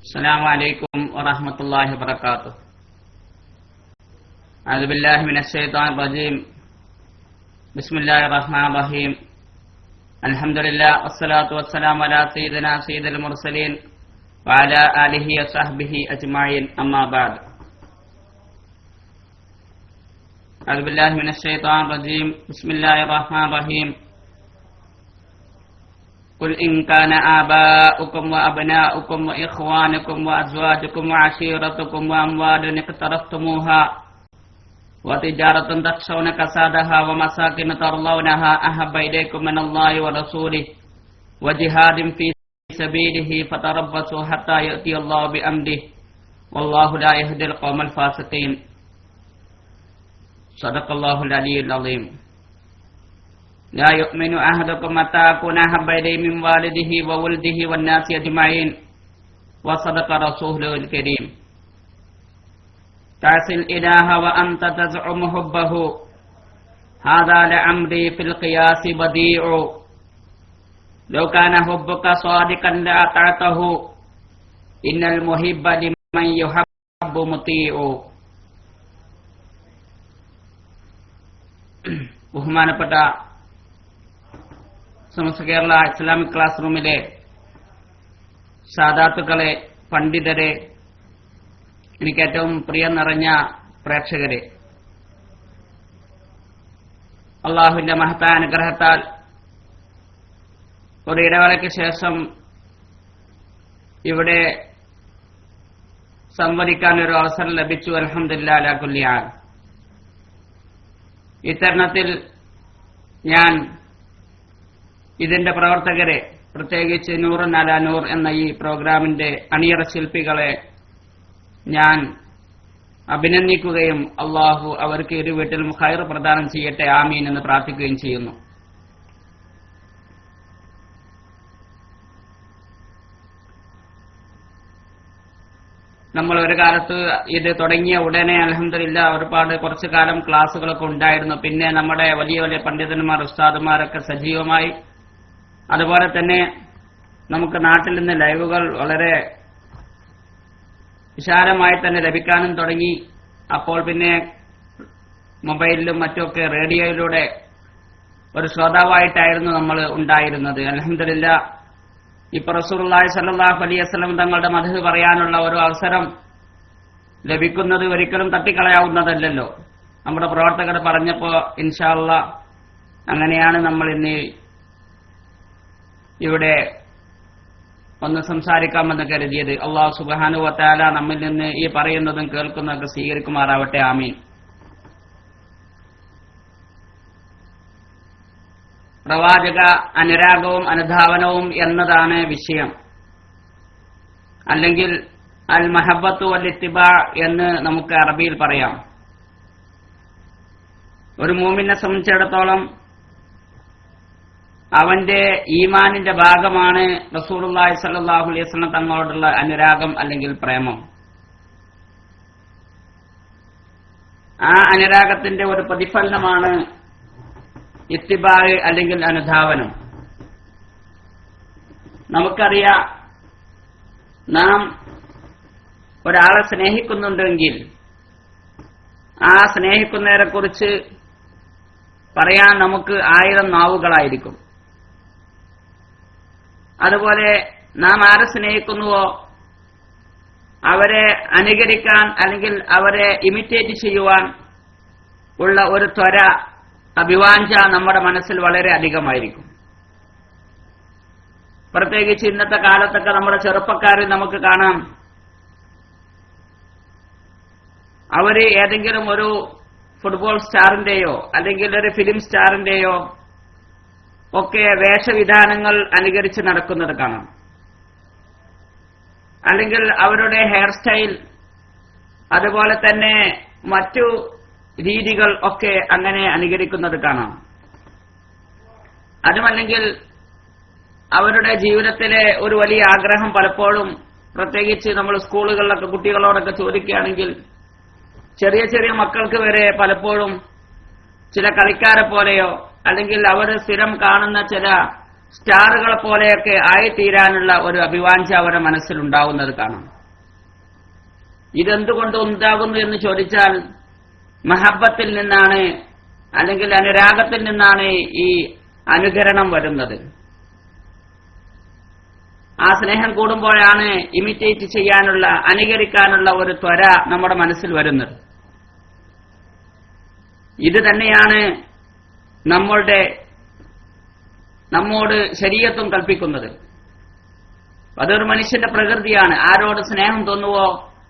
السلام عليكم ورحمة الله وبركاته. أعوذ بالله من الشيطان الرجيم. بسم الله الرحمن الرحيم. الحمد لله والصلاة والسلام على سيدنا سيد المرسلين وعلى آله وصحبه أجمعين. أما بعد. أعوذ بالله من الشيطان الرجيم. بسم الله الرحمن الرحيم. قل إن كان آباؤكم وأبناؤكم وإخوانكم وأزواجكم وعشيرتكم وأموال اقترفتموها وتجارة تخشون كسادها ومساكن ترضونها أحب إليكم من الله ورسوله وجهاد في سبيله فتربصوا حتى يأتي الله بأمره والله لا يهدي القوم الفاسقين. صدق الله العلي العظيم. لا يؤمن أحدكم حتى أكون أحب إليه من والده وولده والناس أجمعين. وصدق رسوله الكريم. تعصي الإله وأنت تزعم حبه هذا لعمري في القياس بديع. لو كان حبك صادقا لأطعته إن المحب لمن يحب مطيع. ബഹുമാനപ്പെട്ട Samastha Kerala Islamic class റൂമിലെ സാദാത്തുക്കളെ, പണ്ഡിതരെ, എനിക്ക് ഏറ്റവും പ്രിയം നിറഞ്ഞ പ്രേക്ഷകരെ, അള്ളാഹുവിന്റെ മഹത്തായ അനുഗ്രഹത്താൽ ഒരു ഇടവേളയ്ക്ക് ശേഷം ഇവിടെ സംവദിക്കാൻ ഒരു അവസരം ലഭിച്ചു. അൽഹംദുലില്ലാഹി അലാ കുല്ലി ഹാൽ. ഇത്തരുണത്തിൽ ഞാൻ ഇതിന്റെ പ്രവർത്തകരെ, പ്രത്യേകിച്ച് നൂറുൻ അലാ നൂർ എന്ന ഈ പ്രോഗ്രാമിന്റെ അണിയറ ശില്പികളെ ഞാൻ അഭിനന്ദിക്കുകയും അള്ളാഹു അവർക്ക് ഇരു വീട്ടിലും ഖൈർ പ്രദാനം ചെയ്യട്ടെ, ആമീൻ എന്ന് പ്രാർത്ഥിക്കുകയും ചെയ്യുന്നു. നമ്മൾ ഒരു കാലത്ത് ഇത് തുടങ്ങിയ ഉടനെ അൽഹംദുലില്ലാഹ് ഒരുപാട് കുറച്ചു കാലം ക്ലാസുകളൊക്കെ ഉണ്ടായിരുന്നു. പിന്നെ നമ്മുടെ വലിയ വലിയ പണ്ഡിതന്മാർ, ഉസ്താദുമാരൊക്കെ സജീവമായി. അതുപോലെ തന്നെ നമുക്ക് നാട്ടിൽ നിന്ന് ലൈവുകൾ വളരെ വിശാലമായി തന്നെ ലഭിക്കാനും തുടങ്ങി. അപ്പോൾ പിന്നെ മൊബൈലിലും മറ്റുമൊക്കെ റേഡിയോയിലൂടെ ഒരു ശ്രോതാവായിട്ടായിരുന്നു നമ്മൾ ഉണ്ടായിരുന്നത്. അൽഹംദുലില്ലാഹ് ഇപ്പൊ റസൂലുള്ളാഹി സ്വല്ലല്ലാഹു അലൈഹി വസല്ലം തങ്ങളുടെ മദ്ഹ് പറയാനുള്ള ഒരു അവസരം ലഭിക്കുന്നത് ഒരിക്കലും തട്ടിക്കളയാവുന്നതല്ലല്ലോ. നമ്മുടെ പ്രവർത്തകർ പറഞ്ഞപ്പോ ഇൻഷാ അല്ലാഹ് അങ്ങനെയാണ് നമ്മൾ ഇന്ന് ഇവിടെ ഒന്ന് സംസാരിക്കാമെന്ന് കരുതിയത്. അല്ലാഹു സുബ്ഹാനഹു വ തആല നമ്മിൽ നിന്ന് ഈ പറയുന്നതും കേൾക്കുന്നതൊക്കെ സ്വീകരിക്കുമാറാവട്ടെ, ആമീൻ. പ്രവാചക അനുരാഗവും അനുധാവനവും എന്നതാണ് വിഷയം. അല്ലെങ്കിൽ അൽ മഹബ്ബത്തു വൽ ഇത്തിബാ എന്ന് നമുക്ക് അറബിയിൽ പറയാം. ഒരു മുഅ്മിനെ സംബന്ധിച്ചിടത്തോളം അവന്റെ ഈമാനിന്റെ ഭാഗമാണ് റസൂലുള്ളാഹി സ്വല്ലല്ലാഹു അലൈഹി വസല്ലം തങ്ങളോടുള്ള അനുരാഗം അല്ലെങ്കിൽ പ്രേമം. ആ അനുരാഗത്തിന്റെ ഒരു പ്രതിഫലനമാണ് ഇത്തിബാ അല്ലെങ്കിൽ അനുധാവനം. നമുക്കറിയാം, നാം ഒരാളെ സ്നേഹിക്കുന്നുണ്ടെങ്കിൽ ആ സ്നേഹിക്കുന്നവരെ കുറിച്ച് പറയാൻ നമുക്ക് 1000 നാവുകളായിരിക്കും. അതുപോലെ നാം ആരെ സ്നേഹിക്കുന്നുവോ അവരെ അനുകരിക്കാൻ അല്ലെങ്കിൽ അവരെ ഇമിറ്റേറ്റ് ചെയ്യുവാൻ ഉള്ള ഒരു ത്വര, അഭിവാഞ്ച നമ്മുടെ മനസ്സിൽ വളരെ അധികമായിരിക്കും. പ്രത്യേകിച്ച് ഇന്നത്തെ കാലത്തൊക്കെ നമ്മുടെ ചെറുപ്പക്കാരിൽ നമുക്ക് കാണാം, അവര് ഏതെങ്കിലും ഒരു ഫുട്ബോൾ സ്റ്റാറിന്റെയോ അല്ലെങ്കിൽ ഒരു ഫിലിം സ്റ്റാറിന്റെയോ ഒക്കെ വേഷവിധാനങ്ങൾ അനുകരിച്ച് നടക്കുന്നത് കാണാം. അല്ലെങ്കിൽ അവരുടെ ഹെയർ സ്റ്റൈൽ, അതുപോലെ തന്നെ മറ്റു രീതികൾ ഒക്കെ അങ്ങനെ അനുകരിക്കുന്നത് കാണാം. അതുമല്ലെങ്കിൽ അവരുടെ ജീവിതത്തിലെ ഒരു വലിയ ആഗ്രഹം പലപ്പോഴും, പ്രത്യേകിച്ച് നമ്മൾ സ്കൂളുകളിലൊക്കെ കുട്ടികളോടൊക്കെ ചോദിക്കുകയാണെങ്കിൽ ചെറിയ ചെറിയ മക്കൾക്ക് വരെ പലപ്പോഴും ചില കളിക്കാരെ പോലെയോ അല്ലെങ്കിൽ അവർ സ്ഥിരം കാണുന്ന ചില സ്റ്റാറുകളെ പോലെയൊക്കെ ആയിത്തീരാനുള്ള ഒരു അഭിവാഞ്ച അവരുടെ മനസ്സിലുണ്ടാവുന്നത് കാണാം. ഇതെന്തുകൊണ്ട് ഉണ്ടാകുന്നു എന്ന് ചോദിച്ചാൽ മഹബ്ബത്തിൽ നിന്നാണ്, അല്ലെങ്കിൽ അനുരാഗത്തിൽ നിന്നാണ് ഈ അനുകരണം വരുന്നത്. ആ സ്നേഹം കൂടുമ്പോഴാണ് ഇമിറ്റേറ്റ് ചെയ്യാനുള്ള, അനുകരിക്കാനുള്ള ഒരു ത്വര നമ്മുടെ മനസ്സിൽ വരുന്നത്. ഇത് തന്നെയാണ് നമ്മോട് ശരീഅത്തും കൽപ്പിക്കുന്നത്. അതൊരു മനുഷ്യന്റെ പ്രകൃതിയാണ്. ആരോട് സ്നേഹം തോന്നുവോ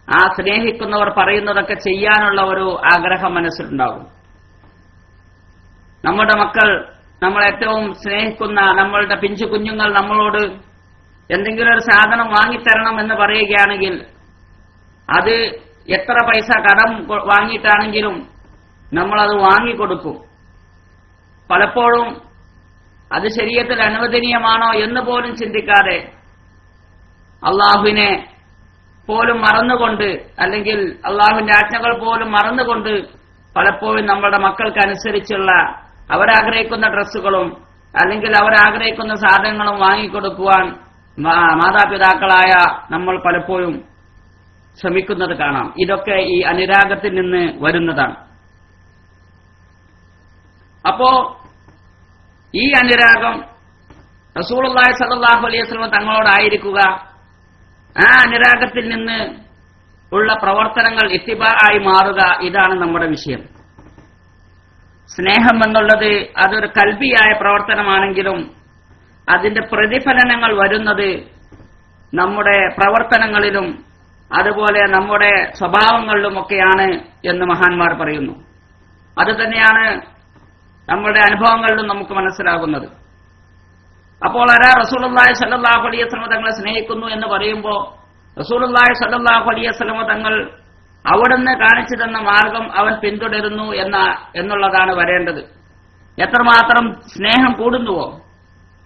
ആ സ്നേഹിക്കുന്നവർ പറയുന്നതൊക്കെ ചെയ്യാനുള്ള ഒരു ആഗ്രഹം മനസ്സിലുണ്ടാകും. നമ്മുടെ മക്കൾ, നമ്മൾ ഏറ്റവും സ്നേഹിക്കുന്ന നമ്മളുടെ പിഞ്ചു കുഞ്ഞുങ്ങൾ നമ്മളോട് എന്തെങ്കിലും ഒരു സാധനം വാങ്ങിത്തരണം എന്ന് പറയുകയാണെങ്കിൽ അത് എത്ര പൈസ കടം വാങ്ങിയിട്ടാണെങ്കിലും നമ്മളത് വാങ്ങിക്കൊടുക്കും. പലപ്പോഴും അത് ശരീഅത്തിൽ അനുവദനീയമാണോ എന്ന് പോലും ചിന്തിക്കാതെ അള്ളാഹുവിനെ പോലും മറന്നുകൊണ്ട്, അല്ലെങ്കിൽ അള്ളാഹുവിന്റെ ആജ്ഞകൾ പോലും മറന്നുകൊണ്ട് പലപ്പോഴും നമ്മുടെ മക്കൾക്ക് അനുസരിച്ചുള്ള അവരാഗ്രഹിക്കുന്ന ഡ്രസ്സുകളും അല്ലെങ്കിൽ അവരാഗ്രഹിക്കുന്ന സാധനങ്ങളും വാങ്ങിക്കൊടുക്കുവാൻ മാതാപിതാക്കളായ നമ്മൾ പലപ്പോഴും ശ്രമിക്കുന്നത് കാണാം. ഇതൊക്കെ ഈ അനുരാഗത്തിൽ നിന്ന് വരുന്നതാണ്. അപ്പോ ഈ അനുരാഗം റസൂലുള്ളാഹി സ്വല്ലല്ലാഹു അലൈഹി വസല്ലം തങ്ങളോടായിരിക്കുക, ആ അനുരാഗത്തിൽ നിന്ന് ഉള്ള പ്രവർത്തനങ്ങൾ ഇത്തിബാആയി മാറുക, ഇതാണ് നമ്മുടെ വിഷയം. സ്നേഹം എന്നുള്ളത് അതൊരു കൽബിയായ പ്രവർത്തനമാണെങ്കിലും അതിന്റെ പ്രതിഫലനങ്ങൾ വരുന്നത് നമ്മുടെ പ്രവർത്തനങ്ങളിലും അതുപോലെ നമ്മുടെ സ്വഭാവങ്ങളിലുമൊക്കെയാണ് എന്ന് മഹാന്മാർ പറയുന്നു. അത് തന്നെയാണ് നമ്മുടെ അനുഭവങ്ങളിലും നമുക്ക് മനസ്സിലാകുന്നത്. അപ്പോൾ റസൂലുള്ളാഹി സ്വല്ലല്ലാഹു അലൈഹി വസല്ലം തങ്ങളെ സ്നേഹിക്കുന്നു എന്ന് പറയുമ്പോൾ റസൂലുള്ളാഹി സ്വല്ലല്ലാഹു അലൈഹി വസല്ലം തങ്ങൾ അവിടുന്ന് കാണിച്ചു തന്ന മാർഗം അവൻ പിന്തുടരുന്നു എന്നുള്ളതാണ് വരേണ്ടത്. എത്രമാത്രം സ്നേഹം കൂടുന്നുവോ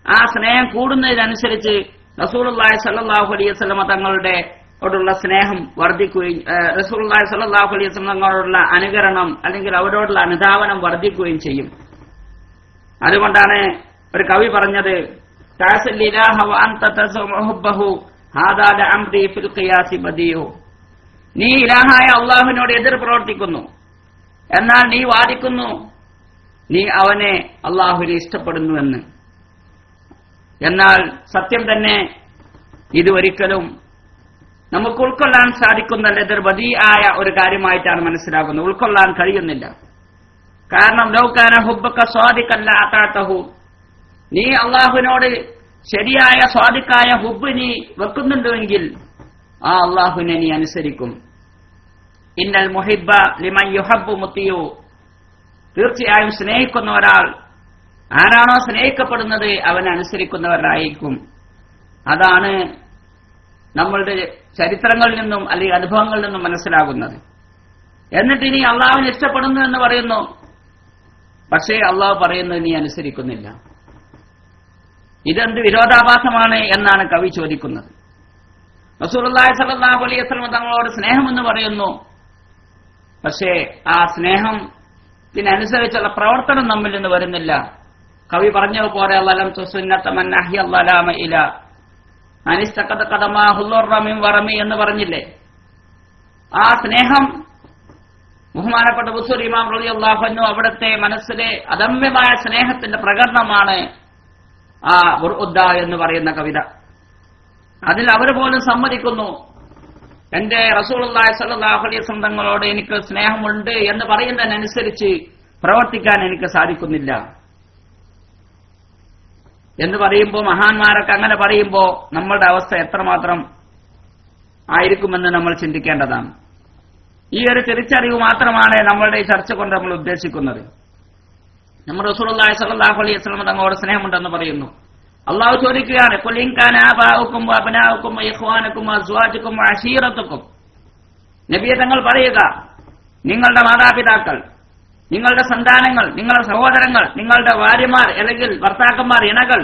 ആ സ്നേഹം കൂടുന്നതിനനുസരിച്ച് റസൂലുള്ളാഹി സ്വല്ലല്ലാഹു അലൈഹി വസല്ലം തങ്ങളുടെ ഓടുള്ള സ്നേഹം വർദ്ധിക്കുകയും റസൂലുള്ളാഹി സ്വല്ലല്ലാഹു അലൈഹി വസല്ലം തങ്ങളോടുള്ള അനുകരണം അല്ലെങ്കിൽ അവരോടുള്ള അനുധാവനം വർദ്ധിക്കുകയും ചെയ്യും. അതുകൊണ്ടാണ് ഒരു കവി പറഞ്ഞത്, നീ ഇലാഹായ അള്ളാഹുവിനോട് എതിർ പ്രവർത്തിക്കുന്നു, എന്നാൽ നീ വാദിക്കുന്നു നീ അവനെ അള്ളാഹുവിനെ ഇഷ്ടപ്പെടുന്നുവെന്ന്. എന്നാൽ സത്യം തന്നെ ഇത് ഒരിക്കലും നമുക്ക് ഉൾക്കൊള്ളാൻ സാധിക്കുന്നില്ല. ഇതൊരു ബദീആയ ഒരു കാര്യമായിട്ടാണ് മനസ്സിലാകുന്നത്, ഉൾക്കൊള്ളാൻ കഴിയുന്നില്ല. കാരണം ലൗകാന ഹുബ്ബക സ്വാദിഖൻ ലഅതഅതഹു, നീ അള്ളാഹുവിനോട് ശരിയായ സ്വാദിഖായ ഹുബ്ബ് നീ വെക്കുന്നുണ്ടെങ്കിൽ ആ അള്ളാഹുവിനെ നീ അനുസരിക്കും. ഇന്നൽ മുഹിബ്ബ ലിമൻ യുഹബ്ബു മുത്തിയു, തീർച്ചയായും സ്നേഹിക്കുന്ന ഒരാൾ ആരാണോ സ്നേഹിക്കപ്പെടുന്നത് അവനെ അനുസരിക്കുന്നവരായിരിക്കും. അതാണ് നമ്മളുടെ ചരിത്രങ്ങളിൽ നിന്നും അല്ലെങ്കിൽ അനുഭവങ്ങളിൽ നിന്നും മനസ്സിലാകുന്നത്. എന്നിട്ട് ഇനി അള്ളാഹുവിനെ ഇഷ്ടപ്പെടുന്നു എന്ന് പറയുന്നു, പക്ഷേ അള്ളാഹു പറയുന്നത് നീ അനുസരിക്കുന്നില്ല. ഇതെന്ത് വിരോധാഭാസമാണ് എന്നാണ് കവി ചോദിക്കുന്നത്. റസൂലുള്ളാഹി സ്വല്ലല്ലാഹു അലൈഹി വസല്ലം തങ്ങളോട് സ്നേഹമെന്ന് പറയുന്നു, പക്ഷേ ആ സ്നേഹത്തിനനുസരിച്ചുള്ള പ്രവർത്തനം നമ്മിൽ നിന്ന് വരുന്നില്ല. കവി പറഞ്ഞതുപോലെ ലം തുസുന്നത മൻ അഹ്യ അല്ലാമ ഇല അനിസ്തഖത ഖദമാ ഹുല്ലറമിൻ വറമി എന്ന് പറഞ്ഞില്ലേ. ആ സ്നേഹം ബഹുമാനപ്പെട്ട ബുസൂർ ഇമാം റളിയല്ലാഹു അൻഹു അവിടുത്തെ മനസ്സിലെ അദമ്യമായ സ്നേഹത്തിന്റെ പ്രകടനമാണ് ആ ബുർഉദ്ദ എന്ന് പറയുന്ന കവിത. അതിൽ അവർ പോലും സമ്മതിക്കുന്നു, എന്റെ റസൂലുള്ളാഹി സ്വല്ലല്ലാഹു അലൈഹി വസല്ലം തങ്ങളോട് എനിക്ക് സ്നേഹമുണ്ട് എന്ന് പറയുന്നതിനനുസരിച്ച് പ്രവർത്തിക്കാൻ എനിക്ക് സാധിക്കുന്നില്ല എന്ന് പറയുമ്പോൾ, മഹാന്മാരൊക്കെ അങ്ങനെ പറയുമ്പോൾ നമ്മളുടെ അവസ്ഥ എത്രമാത്രം ആയിരിക്കുമെന്ന് നമ്മൾ ചിന്തിക്കേണ്ടതാണ്. ഈ ഒരു തിരിച്ചറിവ് മാത്രമാണ് നമ്മളുടെ ഈ ചർച്ച കൊണ്ട് നമ്മൾ ഉദ്ദേശിക്കുന്നത്. നമ്മൾ റസൂലുള്ളാഹി സ്വല്ലല്ലാഹു അലൈഹി വസല്ലം തങ്ങളോട് സ്നേഹമുണ്ടെന്ന് പറയുന്നു. അള്ളാഹു ചോദിക്കുകയാണ്, ഖുൽ ഇൻ കാന ആബാഉകും വഅബ്നാഉകും വഇഖ്വാനുകും വഅസ്വാജുകും വഅശീറതുകും, നബിയെ തങ്ങൾ പറയുക, നിങ്ങളുടെ മാതാപിതാക്കൾ, നിങ്ങളുടെ സന്താനങ്ങൾ, നിങ്ങളുടെ സഹോദരങ്ങൾ, നിങ്ങളുടെ ഭാര്യമാർ അല്ലെങ്കിൽ ഭർത്താക്കന്മാർ, ഇണകൾ,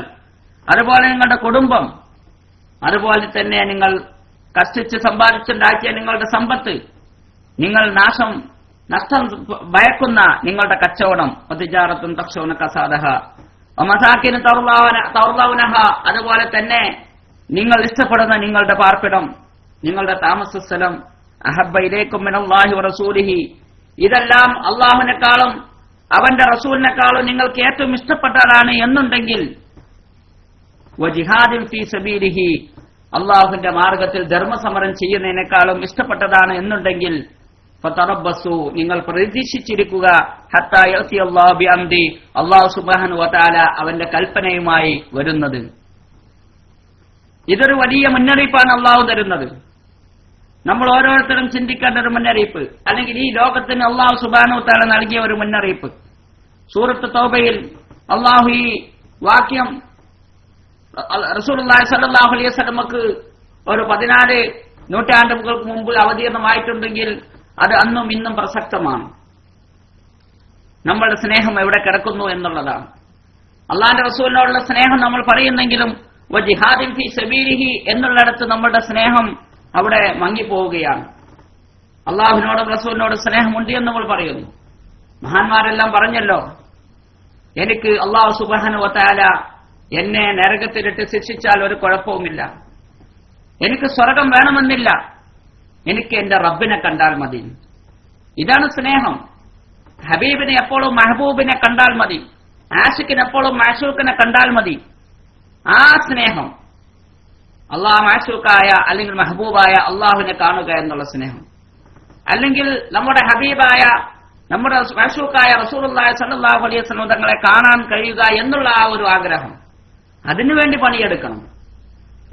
അതുപോലെ നിങ്ങളുടെ കുടുംബം, അതുപോലെ തന്നെ നിങ്ങൾ കഷ്ടിച്ച് സമ്പാദിച്ചുണ്ടാക്കിയ നിങ്ങളുടെ സമ്പത്ത്, നിങ്ങൾ നഷ്ടം ഭയക്കുന്ന നിങ്ങളുടെ കച്ചവടം, വതിജാറത്തുൻ തഖ്ശൗന കസാദഹ വമസാകിന തർളൗനഹ, അതുപോലെ തന്നെ നിങ്ങൾ ഇഷ്ടപ്പെടുന്ന നിങ്ങളുടെ പാർപ്പിടം, നിങ്ങളുടെ താമസ സ്ഥലം, അഹബ്ബ ഇലൈക്കും മിനല്ലാഹി വറസൂലിഹി, ഇതെല്ലാം അള്ളാഹുവിനെക്കാളും അവന്റെ റസൂലിനെക്കാളും നിങ്ങൾക്ക് ഏറ്റവും ഇഷ്ടപ്പെട്ടതാണ് എന്നുണ്ടെങ്കിൽ വജിഹാദിൻ ഫീ സബീലിഹി, അള്ളാഹുവിന്റെ മാർഗത്തിൽ ധർമ്മസമരം ചെയ്യുന്നതിനേക്കാളും ഇഷ്ടപ്പെട്ടതാണ് എന്നുണ്ടെങ്കിൽ ഫതറബ്ബസു, നിങ്ങൾ പ്രതീക്ഷിച്ചിരിക്കുക, ഹത്താ യഅതി അല്ലാഹു ബിഅംദി, അല്ലാഹു സുബ്ഹാനഹു വ തആല അവന്റെ കൽപ്പനയുമായി വരുന്നത്. ഇതൊരു വലിയ മുന്നറിയിപ്പാണ് അള്ളാഹു തരുന്നത്. നമ്മൾ ഓരോരുത്തരും ചിന്തിക്കേണ്ട ഒരു മുന്നറിയിപ്പ്, അല്ലെങ്കിൽ ഈ ലോകത്തിന് അള്ളാഹു സുബ്ഹാനഹു വ തആല നൽകിയ ഒരു മുന്നറിയിപ്പ്. സൂറത്ത് തൗബയിൽ അള്ളാഹു ഈ വാക്യം റസൂലുള്ളാഹി സ്വല്ലല്ലാഹു അലൈഹി വസല്ലമക്ക് ഒരു 14 നൂറ്റാണ്ടുകൾക്ക് മുമ്പ് അവതീർണമായിട്ടുണ്ടെങ്കിൽ അത് അന്നും ഇന്നും പ്രസക്തമാണ്. നമ്മളുടെ സ്നേഹം എവിടെ കിടക്കുന്നു എന്നുള്ളതാണ്. അള്ളാന്റെ റസൂലിനോടുള്ള സ്നേഹം നമ്മൾ പറയുന്നെങ്കിലും വജിഹാദിൻ ഫീ സബീലിഹി എന്നുള്ളിടത്ത് നമ്മളുടെ സ്നേഹം അവിടെ മങ്ങിപ്പോവുകയാണ്. അള്ളാഹുവിനോടും റസൂലിനോടും സ്നേഹമുണ്ട് എന്ന് നമ്മൾ പറയുന്നു. മഹാന്മാരെല്ലാം പറഞ്ഞല്ലോ, എനിക്ക് അള്ളാഹു സുബ്ഹാനഹു വ തആല എന്നെ നരകത്തിലിട്ട് ശിക്ഷിച്ചാൽ ഒരു കുഴപ്പവുമില്ല, എനിക്ക് സ്വർഗം വേണമെന്നില്ല, എനിക്ക് എന്റെ റബ്ബിനെ കണ്ടാൽ മതി. ഇതാണ് സ്നേഹം. ഹബീബിനെ എപ്പോഴും മെഹബൂബിനെ കണ്ടാൽ മതി, ആഷിഖിനെ എപ്പോഴും മാഷൂഖിനെ കണ്ടാൽ മതി. ആ സ്നേഹം, അള്ളാഹ് മാഷൂഖായ അല്ലെങ്കിൽ മെഹബൂബായ അള്ളാഹുവിനെ കാണുക എന്നുള്ള സ്നേഹം, അല്ലെങ്കിൽ നമ്മുടെ ഹബീബായ നമ്മുടെ മാഷൂഖായ റസൂലുള്ളാഹി സ്വല്ലല്ലാഹു അലൈഹി വസല്ലം തങ്ങളെ കാണാൻ കഴിയുക എന്നുള്ള ആ ഒരു ആഗ്രഹം, അതിനുവേണ്ടി പണിയെടുക്കണം.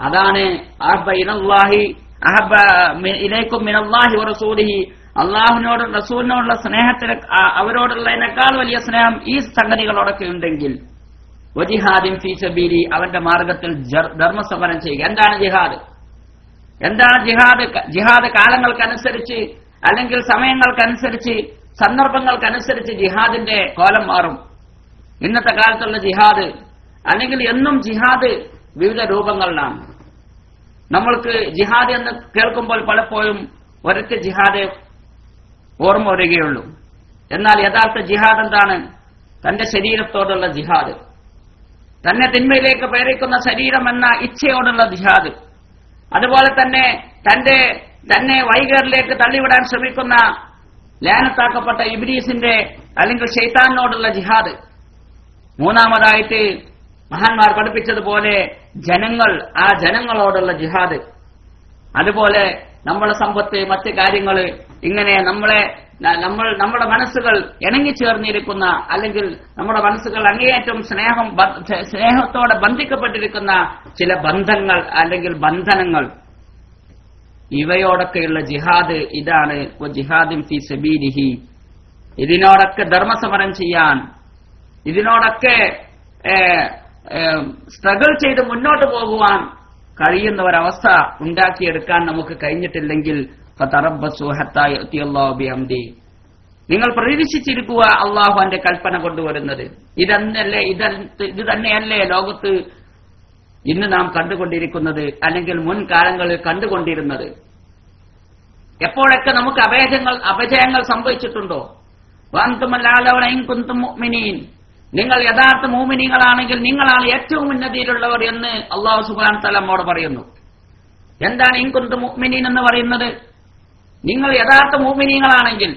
അതാണ് അഹബ്ബ ഇലൈക്കും മിനല്ലാഹി വറസൂലിഹി, അള്ളാഹുവിനോടും റസൂലിനോടുള്ള സ്നേഹത്തിന് അവരോടുള്ളതിനേക്കാൾ വലിയ സ്നേഹം ഈ സംഗതികളോടൊക്കെ ഉണ്ടെങ്കിൽ വജിഹാദിൻ ഫീ സബീലി, അവന്റെ മാർഗത്തിൽ ധർമ്മസമരം ചെയ്യുക. എന്താണ് ജിഹാദ്? എന്താണ് ജിഹാദ്? ജിഹാദ് കാലങ്ങൾക്കനുസരിച്ച് അല്ലെങ്കിൽ സമയങ്ങൾക്കനുസരിച്ച് സന്ദർഭങ്ങൾക്കനുസരിച്ച് ജിഹാദിന്റെ കോലം മാറും. ഇന്നത്തെ കാലത്തുള്ള ജിഹാദ് അല്ലെങ്കിൽ എന്നും ജിഹാദ് വിവിധ രൂപങ്ങളിലാണ്. നമ്മൾക്ക് ജിഹാദ് എന്ന് കേൾക്കുമ്പോൾ പലപ്പോഴും ഒരൊറ്റ ജിഹാദ് ഓർമ്മ വരികയുള്ളൂ. എന്നാൽ യഥാർത്ഥ ജിഹാദ് എന്താണ്? തന്റെ ശരീരത്തോടുള്ള ജിഹാദ്, തന്നെ തിന്മയിലേക്ക് പ്രേരിക്കുന്ന ശരീരം എന്ന ഇച്ഛയോടുള്ള ജിഹാദ്, അതുപോലെ തന്നെ തന്നെ വൈകറിലേക്ക് തള്ളിവിടാൻ ശ്രമിക്കുന്ന ലാനത്താക്കപ്പെട്ട ഇബ്ലീസിന്റെ അല്ലെങ്കിൽ ശൈത്താനോടുള്ള ജിഹാദ്. മൂന്നാമതായിട്ട് മഹാന്മാർ പഠിപ്പിച്ചതുപോലെ ആ ജനങ്ങളോടുള്ള ജിഹാദ്. അതുപോലെ നമ്മുടെ സമ്പത്ത്, മറ്റ് കാര്യങ്ങൾ, ഇങ്ങനെ നമ്മുടെ മനസ്സുകൾ ഇണങ്ങിച്ചേർന്നിരിക്കുന്ന അല്ലെങ്കിൽ നമ്മുടെ മനസ്സുകൾ അങ്ങേയറ്റം സ്നേഹത്തോടെ ബന്ധിക്കപ്പെട്ടിരിക്കുന്ന ചില ബന്ധങ്ങൾ അല്ലെങ്കിൽ ബന്ധനങ്ങൾ, ഇവയോടൊക്കെയുള്ള ജിഹാദ്. ഇതാണ് ജിഹാദിൻ ഫീ സബീലിഹി. ഇതിനോടൊക്കെ ധർമ്മസമരം ചെയ്യാൻ, ഇതിനോടൊക്കെ സ്ട്രഗിൾ ചെയ്ത് മുന്നോട്ട് പോകുവാൻ കഴിയുന്ന ഒരവസ്ഥ ഉണ്ടാക്കിയെടുക്കാൻ നമുക്ക് കഴിഞ്ഞിട്ടില്ലെങ്കിൽ ഫതറബ്ബസു ഹത്താ യഅതി അല്ലാഹു ബിഅംദി, നിങ്ങൾ പ്രതീക്ഷിച്ചിരിക്കുക അള്ളാഹുവിന്റെ കൽപ്പന കൊണ്ടുവരുന്നത്. ഇത് തന്നെയല്ലേ ലോകത്ത് ഇന്ന് നാം കണ്ടുകൊണ്ടിരിക്കുന്നത്, അല്ലെങ്കിൽ മുൻകാലങ്ങളിൽ കണ്ടുകൊണ്ടിരുന്നത്? എപ്പോഴൊക്കെ നമുക്ക് അപജയങ്ങൾ സംഭവിച്ചിട്ടുണ്ടോ? വഅൻതുമൽ ഇൻ കുൻതും മുഅ്മിനീൻ, നിങ്ങൾ യഥാർത്ഥ മുഅ്മിനീങ്ങളാണെങ്കിൽ നിങ്ങളാണ് ഏറ്റവും ഉന്നതിയിലുള്ളവർ എന്ന് അല്ലാഹു സുബ്ഹാനഹു വ തആല നമ്മോട് പറയുന്നു. എന്താണ് ഇൻ കുൻതും മുഅ്മിനീൻ എന്ന് പറയുന്നത്? നിങ്ങൾ യഥാർത്ഥ മുഅ്മിനീങ്ങളാണെങ്കിൽ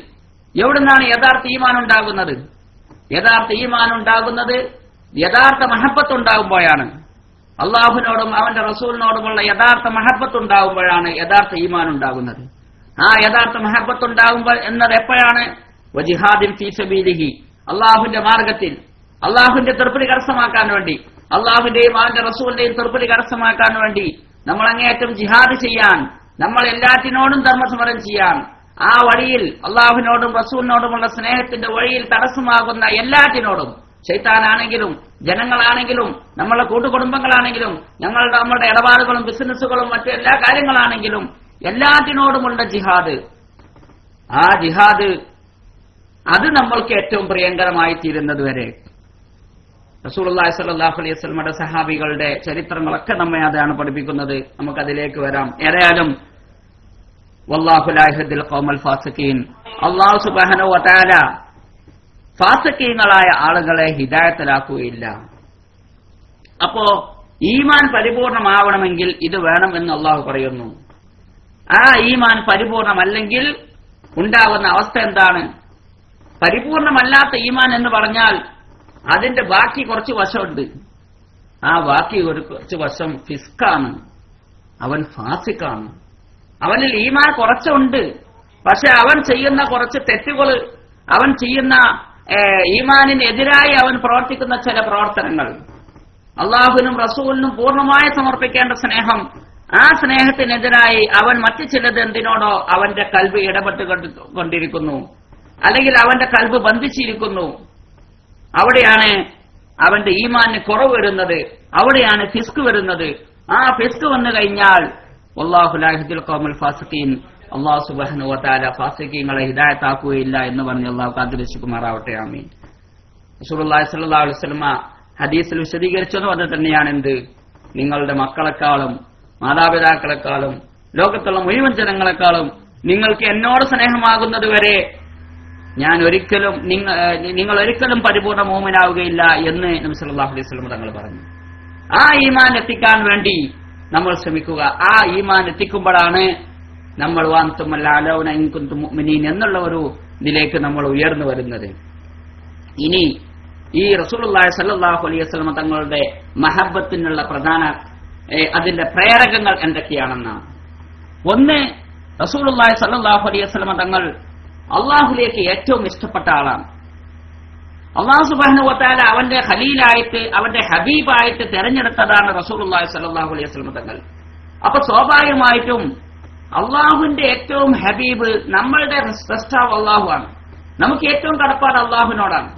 എവിടുന്നാണ് യഥാർത്ഥ ഈമാൻ ഉണ്ടാകുന്നത്? യഥാർത്ഥ ഈമാൻ ഉണ്ടാകുന്നത് യഥാർത്ഥ മഹബ്ബത്ത് ഉണ്ടാകുമ്പോഴാണ്. അള്ളാഹുവിനോടും അവന്റെ റസൂലിനോടുമുള്ള യഥാർത്ഥ മഹബ്ബത്ത് ഉണ്ടാകുമ്പോഴാണ് യഥാർത്ഥ ഈമാൻ ഉണ്ടാകുന്നത്. ആ യഥാർത്ഥ മഹബ്ബത്ത് ഉണ്ടാകുമ്പോൾ എന്നത് എപ്പോഴാണ്? വജിഹാദിൻ ഫീ സബീലിഹി, അള്ളാഹുവിന്റെ മാർഗത്തിൽ അള്ളാഹുവിന്റെ തൃപ്തി കരസ്ഥമാക്കാൻ വേണ്ടി, അള്ളാഹുവിന്റെയും അവന്റെ റസൂലിന്റെയും തൃപ്തി കരസ്ഥമാക്കാൻ വേണ്ടി നമ്മൾ അങ്ങേയറ്റം ജിഹാദ് ചെയ്യാൻ, നമ്മൾ എല്ലാറ്റിനോടും ധർമ്മസമരം ചെയ്യാൻ, ആ വഴിയിൽ അള്ളാഹുവിനോടും റസൂലിനോടുമുള്ള സ്നേഹത്തിന്റെ വഴിയിൽ തടസ്സമാകുന്ന എല്ലാറ്റിനോടും, ശൈത്താനാണെങ്കിലും ജനങ്ങളാണെങ്കിലും നമ്മളുടെ കൂട്ടുകുടുംബങ്ങളാണെങ്കിലും നമ്മുടെ ഇടപാടുകളും ബിസിനസ്സുകളും മറ്റു എല്ലാ കാര്യങ്ങളാണെങ്കിലും എല്ലാറ്റിനോടുമുള്ള ജിഹാദ്, ആ ജിഹാദ് അത് നമ്മൾക്ക് ഏറ്റവും പ്രിയങ്കരമായി തീരുന്നത് വരെ. റസൂലുള്ളാഹി സ്വല്ലല്ലാഹു അലൈഹി വസല്ലമയുടെ സഹാബികളുടെ ചരിത്രങ്ങളൊക്കെ നമ്മെ അതാണ് പഠിപ്പിക്കുന്നത്. നമുക്കതിലേക്ക് വരാം. ഏതായാലും വല്ലാഹു ലാ യഹ്ദിൽ ഖൗമൽ ഫാസിഖീൻ, അല്ലാഹു സുബ്ഹാനഹു വ തആല ഫാസിഖീങ്ങളായ ആളുകളെ ഹിദായത്തിലാക്കുകയില്ല. അപ്പോ ഈമാൻ പരിപൂർണമാവണമെങ്കിൽ ഇത് വേണം എന്ന് അള്ളാഹു പറയുന്നു. ആ ഈമാൻ പരിപൂർണമല്ലെങ്കിൽ ഉണ്ടാകുന്ന അവസ്ഥ എന്താണ്? പരിപൂർണമല്ലാത്ത ഈമാൻ എന്ന് പറഞ്ഞാൽ അതിന്റെ ബാക്കി കുറച്ച് വശമുണ്ട്. ആ ബാക്കി കുറച്ച് വശം ഫിസ്കാണ്, അവൻ ഫാസിക്കാണ്. അവനിൽ ഈമാൻ കുറച്ചുണ്ട്, പക്ഷെ അവൻ ചെയ്യുന്ന കുറച്ച് തെറ്റുകൾ, അവൻ ചെയ്യുന്ന ഈമാനിനെതിരായി അവൻ പ്രവർത്തിക്കുന്ന ചില പ്രവർത്തനങ്ങൾ, അള്ളാഹുവിനും റസൂലിനും പൂർണ്ണമായി സമർപ്പിക്കേണ്ട സ്നേഹം, ആ സ്നേഹത്തിനെതിരായി അവൻ മറ്റു ചിലത് എന്തിനോടോ അവന്റെ കൽബ് ഇടപെട്ടുകൊണ്ടിരിക്കുന്നു, അല്ലെങ്കിൽ അവന്റെ കൽബ് ബന്ധിച്ചിരിക്കുന്നു. അവിടെയാണ് അവന്റെ ഈമാനിന് കുറവ് വരുന്നത്, അവിടെയാണ് ഫിസ്ക് വരുന്നത്. ആ ഫിസ്ക് വന്നു കഴിഞ്ഞാൽ വല്ലാഹു ലാ യഹ്ദിൽ ഖൗമൽ ഫാസിഖീൻ, അല്ലാഹു സുബ്ഹാനഹു വ തആല ഫാസിഖീങ്ങളെ ഹിദായത്താക്കുകയില്ല എന്ന് പറഞ്ഞ് അല്ലാഹു കാത്തിരക്ഷിക്കുമാറാവട്ടെ. ആമീൻ. റസൂലുള്ളാഹി സ്വല്ലല്ലാഹു അലൈഹി വസല്ലം ഹദീസിൽ വിശദീകരിച്ചതും അത് തന്നെയാണ്. എന്ത്? നിങ്ങളുടെ മക്കളെക്കാളും മാതാപിതാക്കളെക്കാളും ലോകത്തുള്ള മുഴുവൻ ജനങ്ങളെക്കാളും നിങ്ങൾക്ക് എന്നോട് സ്നേഹമാകുന്നത് വരെ നിങ്ങൾ ഒരിക്കലും പരിപൂർണ്ണ മോമിനാവുകയില്ല എന്ന് നബി സല്ലല്ലാഹു അലൈഹി വസല്ലം തങ്ങൾ പറഞ്ഞു. ആ ഈമാൻ എത്തിക്കാൻ വേണ്ടി നമ്മൾ ശ്രമിക്കുക. ആ ഈമാൻ എത്തിക്കുമ്പോഴാണ് നമ്മൾ വാൻതുമൽ അലൗന ഇൻ കുൻതും മുഅ്മിനീൻ എന്നുള്ള ഒരു ഇതിലേക്ക് നമ്മൾ ഉയർന്നു വരുന്നത്. ഇനി ഈ റസൂലുള്ളാഹി സ്വല്ലല്ലാഹു അലൈഹി വസല്ലം തങ്ങളുടെ മഹബ്ബത്തിനുള്ള പ്രധാന അതിന്റെ പ്രേരകങ്ങൾ എന്തൊക്കെയാണെന്നാണ്. ഒന്ന്, റസൂലുള്ളാഹി സ്വല്ലല്ലാഹു അലൈഹി വസല്ലം തങ്ങൾ അള്ളാഹുലേക്ക് ഏറ്റവും ഇഷ്ടപ്പെട്ട ആളാണ്. അല്ലാഹു സുബ്ഹാനഹു വ തആല അവന്റെ ഖലീലായിട്ട്, അവന്റെ ഹബീബായിട്ട് തെരഞ്ഞെടുത്തതാണ് റസൂലുള്ളാഹി സ്വല്ലല്ലാഹു അലൈഹി വസല്ലം തങ്ങൾ. അപ്പൊ സ്വാഭാവികമായിട്ടും അള്ളാഹുവിന്റെ ഏറ്റവും ഹബീബ്, നമ്മളുടെ സ്രഷ്ടാവ് അള്ളാഹുവാണ്. നമുക്ക് ഏറ്റവും കടപ്പാട് അള്ളാഹുവിനോടാണ്.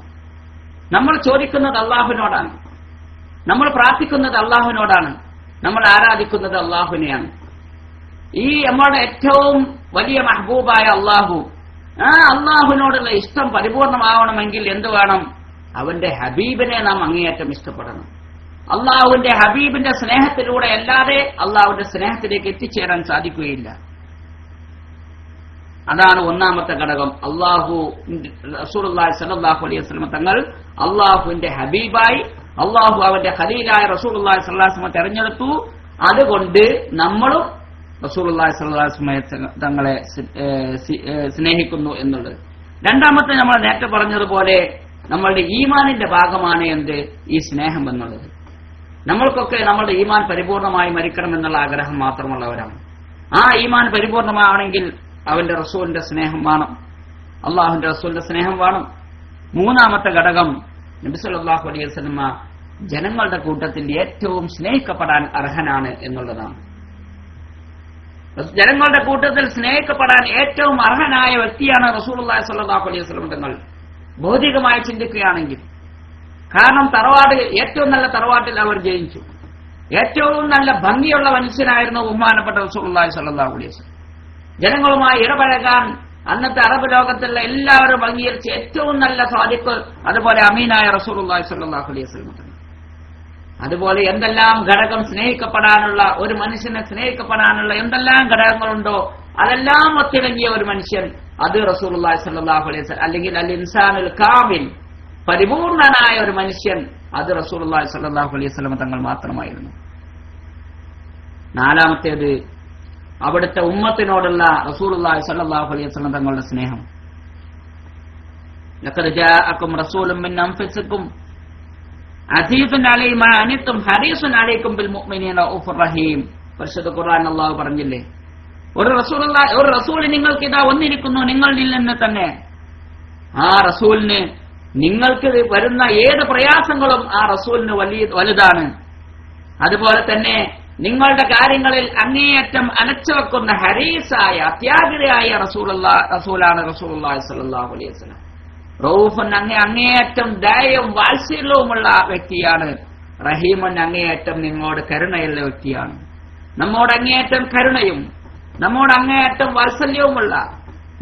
നമ്മൾ ചോദിക്കുന്നത് അള്ളാഹുവിനോടാണ്, നമ്മൾ പ്രാർത്ഥിക്കുന്നത് അള്ളാഹുവിനോടാണ്, നമ്മൾ ആരാധിക്കുന്നത് അള്ളാഹുവിനെയാണ്. ഈ നമ്മുടെ ഏറ്റവും വലിയ മഹബൂബായ അള്ളാഹു, ആ അള്ളാഹുവിനോടുള്ള ഇഷ്ടം പരിപൂർണമാവണമെങ്കിൽ എന്ത് വേണം? അവന്റെ ഹബീബിനെ നാം അങ്ങേയറ്റം ഇഷ്ടപ്പെടണം. അള്ളാഹുവിന്റെ ഹബീബിന്റെ സ്നേഹത്തിലൂടെ അല്ലാതെ അള്ളാഹുവിന്റെ സ്നേഹത്തിലേക്ക് എത്തിച്ചേരാൻ സാധിക്കുകയില്ല. അതാണ് ഒന്നാമത്തെ ഘടകം. റസൂലുള്ളാഹി സ്വല്ലല്ലാഹു അലൈഹി വസല്ലം തങ്ങൾ അള്ളാഹുവിന്റെ ഹബീബായി, അള്ളാഹു അവന്റെ ഖലീലായ റസൂലുള്ളാഹി സ്വല്ലല്ലാഹു അലൈഹി വസല്ലം തെരഞ്ഞെടുത്തു. അതുകൊണ്ട് നമ്മളും റസൂലുള്ളാഹി സ്വല്ലല്ലാഹു അലൈഹി വസല്ലം തങ്ങളെ സ്നേഹിക്കുന്നു എന്നുള്ളത്. രണ്ടാമത്തെ നമ്മൾ നേരത്തെ പറഞ്ഞതുപോലെ നമ്മളുടെ ഈമാനിന്റെ ഭാഗമാണ് എന്ത്? ഈ സ്നേഹം എന്നുള്ളത്. നമ്മൾക്കൊക്കെ നമ്മളുടെ ഈമാൻ പരിപൂർണമായി മരിക്കണം എന്നുള്ള ആഗ്രഹം മാത്രമുള്ളവരാണ്. ആ ഈമാൻ പരിപൂർണമാണെങ്കിൽ അവന്റെ റസൂലിന്റെ സ്നേഹം വേണം, അള്ളാഹുവിന്റെ റസൂലിന്റെ സ്നേഹം വേണം. മൂന്നാമത്തെ ഘടകം, നബി സല്ലല്ലാഹു അലൈഹി വസല്ലം ജനങ്ങളുടെ കൂട്ടത്തിൽ ഏറ്റവും സ്നേഹിക്കപ്പെടാൻ അർഹനാണ് എന്നുള്ളതാണ്. ജനങ്ങളുടെ കൂട്ടത്തിൽ സ്നേഹിക്കപ്പെടാൻ ഏറ്റവും അർഹനായ വ്യക്തിയാണ് റസൂലുള്ളാഹി സ്വല്ലല്ലാഹു അലൈഹി വസല്ലം തങ്ങൾ, ഭൗതികമായി ചിന്തിക്കുകയാണെങ്കിൽ. കാരണം ഏറ്റവും നല്ല തറവാട്ടിൽ അവർ ജനിച്ചു. ഏറ്റവും നല്ല ഭംഗിയുള്ള മനുഷ്യനായിരുന്നു ബഹുമാനപ്പെട്ട റസൂലുള്ളാഹി സ്വല്ലല്ലാഹു അലൈഹി വസല്ലം. ജനങ്ങളുമായി ഇടപഴകാൻ അന്നത്തെ അറബ് ലോകത്തുള്ള എല്ലാവരും അംഗീകരിച്ച് ഏറ്റവും നല്ല സാദിഖ്, അതുപോലെ അമീനായ റസൂലുള്ളാഹി സ്വല്ലല്ലാഹു അലൈഹി വസല്ലം. അതുപോലെ എന്തെല്ലാം ഘടകം സ്നേഹിക്കപ്പെടാനുള്ള, ഒരു മനുഷ്യനെ സ്നേഹിക്കപ്പെടാനുള്ള എന്തെല്ലാം ഘടകങ്ങളുണ്ടോ അതെല്ലാം ഒത്തിണങ്ങിയ ഒരു മനുഷ്യൻ, അത് റസൂലുള്ളാഹി സ്വല്ലല്ലാഹു അലൈഹി വസല്ലം, അല്ലെങ്കിൽ അൽ ഇൻസാനുൽ കാമിൽ, പരിപൂർണനായ ഒരു മനുഷ്യൻ, അത് റസൂലുള്ളാഹി സ്വല്ലല്ലാഹു അലൈഹി വസല്ലം തങ്ങൾ മാത്രമായിരുന്നു. നാലാമത്തേത് അവിടുത്തെ ഉമ്മത്തിനോടുള്ള റസൂലുള്ളാഹി സ്വല്ലല്ലാഹു അലൈഹി വസല്ലം തങ്ങളുടെ സ്നേഹം. ലഖദ് ജാഅക്കും റസൂലുൻ മിൻ അൻഫുസിക്കും അസീസുൻ അലൈഹി മാ അനിത്തും ഹരീസുൻ അലൈക്കും ബിൽ മുഅ്മിനീന റഊഫുർ റഹീം. പരിശുദ്ധ ഖുർആൻ അല്ലാഹു പറഞ്ഞില്ലേ, ഒരു റസൂൽ നിങ്ങൾക്ക് ഇതാ വന്നിരിക്കുന്നു നിങ്ങളിൽ നിന്ന് തന്നെ. ആ റസൂലിന് നിങ്ങൾക്ക് വരുന്ന ഏത് പ്രയാസങ്ങളും ആ റസൂലിന് വലുതാണ്. അതുപോലെ തന്നെ നിങ്ങളുടെ കാര്യങ്ങളിൽ അങ്ങേയറ്റം അനച്ചുവെക്കുന്ന ഹരീസായ, അത്യാഗ്രയായ റസൂലാണ് റസൂലുള്ളാഹി സ്വല്ലല്ലാഹു അലൈഹി വസല്ലം. റഊഫൻ അങ്ങേയറ്റം ദയയും വാത്സല്യവുമുള്ള വ്യക്തിയാണ്. റഹീമൻ അങ്ങേയറ്റം നിങ്ങളോട് കരുണയുള്ള വ്യക്തിയാണ്. നമ്മോട് അങ്ങേയറ്റം കരുണയും നമ്മോട് അങ്ങേയറ്റം വാത്സല്യവുമുള്ള,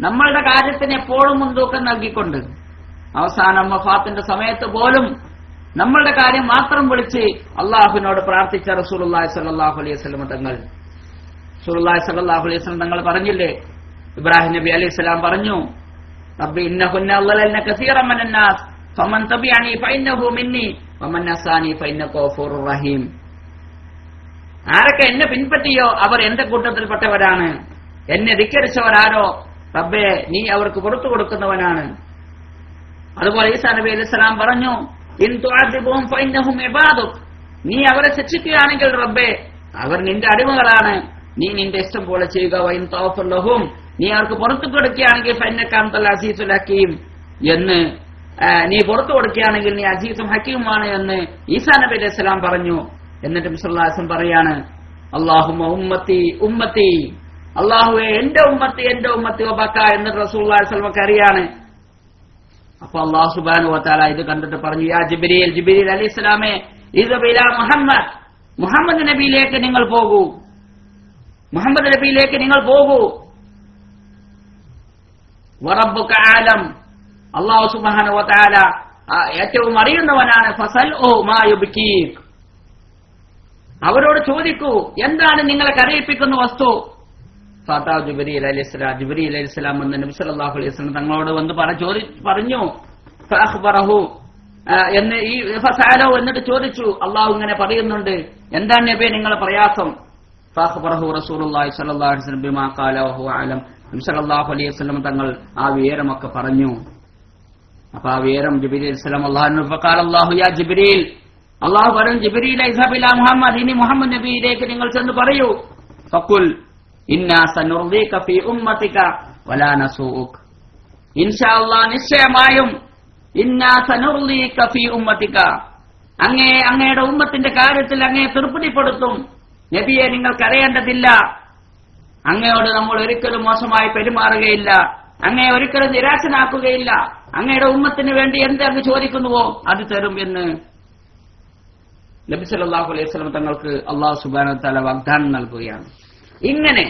നമ്മളുടെ കാര്യത്തിന് എപ്പോഴും മുൻതൂക്കം നൽകിക്കൊണ്ട് അവസാനം വഫാത്തിന്റെ സമയത്ത് പോലും നമ്മളുടെ കാര്യം മാത്രം വിളിച്ച് അള്ളാഹുവിനോട് പ്രാർത്ഥിച്ച റസൂലുള്ളാഹി സ്വല്ലല്ലാഹു അലൈഹി വസല്ലം തങ്ങൾ. റസൂലുള്ളാഹി സ്വല്ലല്ലാഹു അലൈഹി വസല്ലം തങ്ങൾ പറഞ്ഞില്ലേ, ഇബ്രാഹിം നബി അലൈഹിസ്സലാം പറഞ്ഞു, റബ്ബി ഇന്നഹുന്ന അളലന കസീറൻ മിനന്നാസ് ഫമൻ തബിഅനി ഫഇന്നഹു മിന്നി വമൻ അസാനി ഫഇന്നക ഗഫൂറുർ റഹീം. ആരൊക്കെ എന്നെ പിൻപറ്റിയോ അവർ എന്റെ കൂട്ടത്തിൽപ്പെട്ടവരാണ്, എന്നെ ധിക്കരിച്ചവരാരോ റബ്ബേ നീ അവർക്ക് പുറത്തു കൊടുക്കുന്നവനാണ്. അതുപോലെ ഈസാ നബി അലൈഹി സ്വലാം പറഞ്ഞു, ഇൻ തുഅദിബുഹും ഫഇന്നഹും ഇബാദുക്, നീ അവരെ ശിക്ഷിക്കുകയാണെങ്കിൽ റബ്ബേ അവർ നിന്റെ അടിമകളാണ്, നീ നിന്റെ ഇഷ്ടം പോലെ ചെയ്യുക. വഇൻ തഗ്ഫിർ ലഹും, നീ അവർക്ക് പുറത്തു കൊടുക്കുകയാണെങ്കിൽ ഫഇന്നക അൻതൽ അസീസുൽ ഹകീം എന്ന്, നീ പുറത്തു കൊടുക്കുകയാണെങ്കിൽ നീ അസീസും ഹക്കീമുമാണ് എന്ന് ഈസാ നബി അലൈഹി സ്വലാം പറഞ്ഞു. എന്നിട്ട് നബി സല്ലല്ലാഹു അലൈഹി വസല്ലം പറയാണ്, അല്ലാഹുമ്മ ഉമ്മത്തി ഉമ്മത്തി, അല്ലാഹുവേ എന്റെ ഉമ്മത്തി എന്റെ ഉമ്മത്തി വബക എന്ന് റസൂലുള്ളാഹി സ്വല്ലല്ലാഹു അലൈഹി വസല്ലം കരയാണ്. അപ്പൊ അല്ലാഹു സുബ്ഹാനഹു വ തആല ഇത് കണ്ടിട്ട് പറഞ്ഞു, യാ ജിബ്രീൽ, ജിബ്രീൽ അലൈഹിസ്സലാമേ, ഇദ്ഹബ് ഇലാ മുഹമ്മദ്, മുഹമ്മദ് നബിയിലേക്ക് നിങ്ങൾ പോകൂ, മുഹമ്മദ് നബിയിലേക്ക് നിങ്ങൾ പോകൂ. വറബ്ബുക ആലം, അല്ലാഹു സുബ്ഹാനഹു വ തആല ഏറ്റവും അറിയുന്നവനാണ്. ഫസൽഉ മാ യുബ്കീക്, അവരോട് ചോദിക്കൂ എന്താണ് നിങ്ങളെ കരയിപ്പിക്കുന്ന വസ്തു. ഫാത്താ ജിബ്രീൽ അലൈഹിസ്സലാം, ജിബ്രീൽ അലൈഹിസ്സലാം എന്ന് നബി സല്ലല്ലാഹു അലൈഹി വസല്ലം തങ്ങളോട് വന്ന് പറഞ്ഞു. ഫഅഖ്ബറഹു എന്ന് ഈ ഫസഅലഹു എന്നിട്ട് ചോദിച്ചു, അല്ലാഹു ഇങ്ങനെ പറയുന്നുണ്ട്, എന്താണ് നബിയെ നിങ്ങളുടെ പ്രയാസം. ഫഅഖ്ബറഹു റസൂലുള്ളാഹി സ്വല്ലല്ലാഹു അലൈഹി വസല്ലം ബിമാ ഖാല വഹു അലം, നബി സല്ലല്ലാഹു അലൈഹി വസല്ലം തങ്ങൾ ആ വിവരമൊക്കെ പറഞ്ഞു. അപ്പൊ ആ വിവരം ജിബ്രീൽ അലൈഹിസ്സലാം അല്ലാഹുവിനോട് ഫഖാല അല്ലാഹു യാ ജിബ്രീൽ, അല്ലാഹു പറഞ്ഞു ജിബ്രീൽ ഇസ്ഹബ് ഇലാ മുഹമ്മദ്, ഇനി മുഹമ്മദ് നബിയിലേക്ക് നിങ്ങൾ ചെന്ന് പറയൂ. ഫഖുൽ ഇന്നാ സനുർദീക ഫീ ഉമ്മതിക വലാ നസൂഉക, ഇൻഷാ അല്ലാഹ് നിശ്ചയമായും ഇന്നാ സനുർദീക ഫീ ഉമ്മതിക, അങ്ങയുടെ ഉമ്മത്തിന്റെ കാര്യത്തിൽ അങ്ങയെ തൃപ്തിപ്പെടുത്തും. നബിയെ നിങ്ങൾ കരയേണ്ടതില്ല, അങ്ങയോട് നമ്മൾ ഒരിക്കലും മോശമായി പെരുമാറുകയില്ല, അങ്ങയെ ഒരിക്കലും നിരാശനാക്കുകയില്ല, അങ്ങയുടെ ഉമ്മത്തിന് വേണ്ടി എന്ത് അങ്ങ് ചോദിക്കുന്നുവോ അത് തരും എന്ന് നബി സല്ലല്ലാഹു അലൈഹി വസല്ലം തങ്ങൾക്ക് അല്ലാഹു സുബ്ഹാനഹു വ തആല വാഗ്ദാനം നൽകുകയാണ്. ഇങ്ങനെ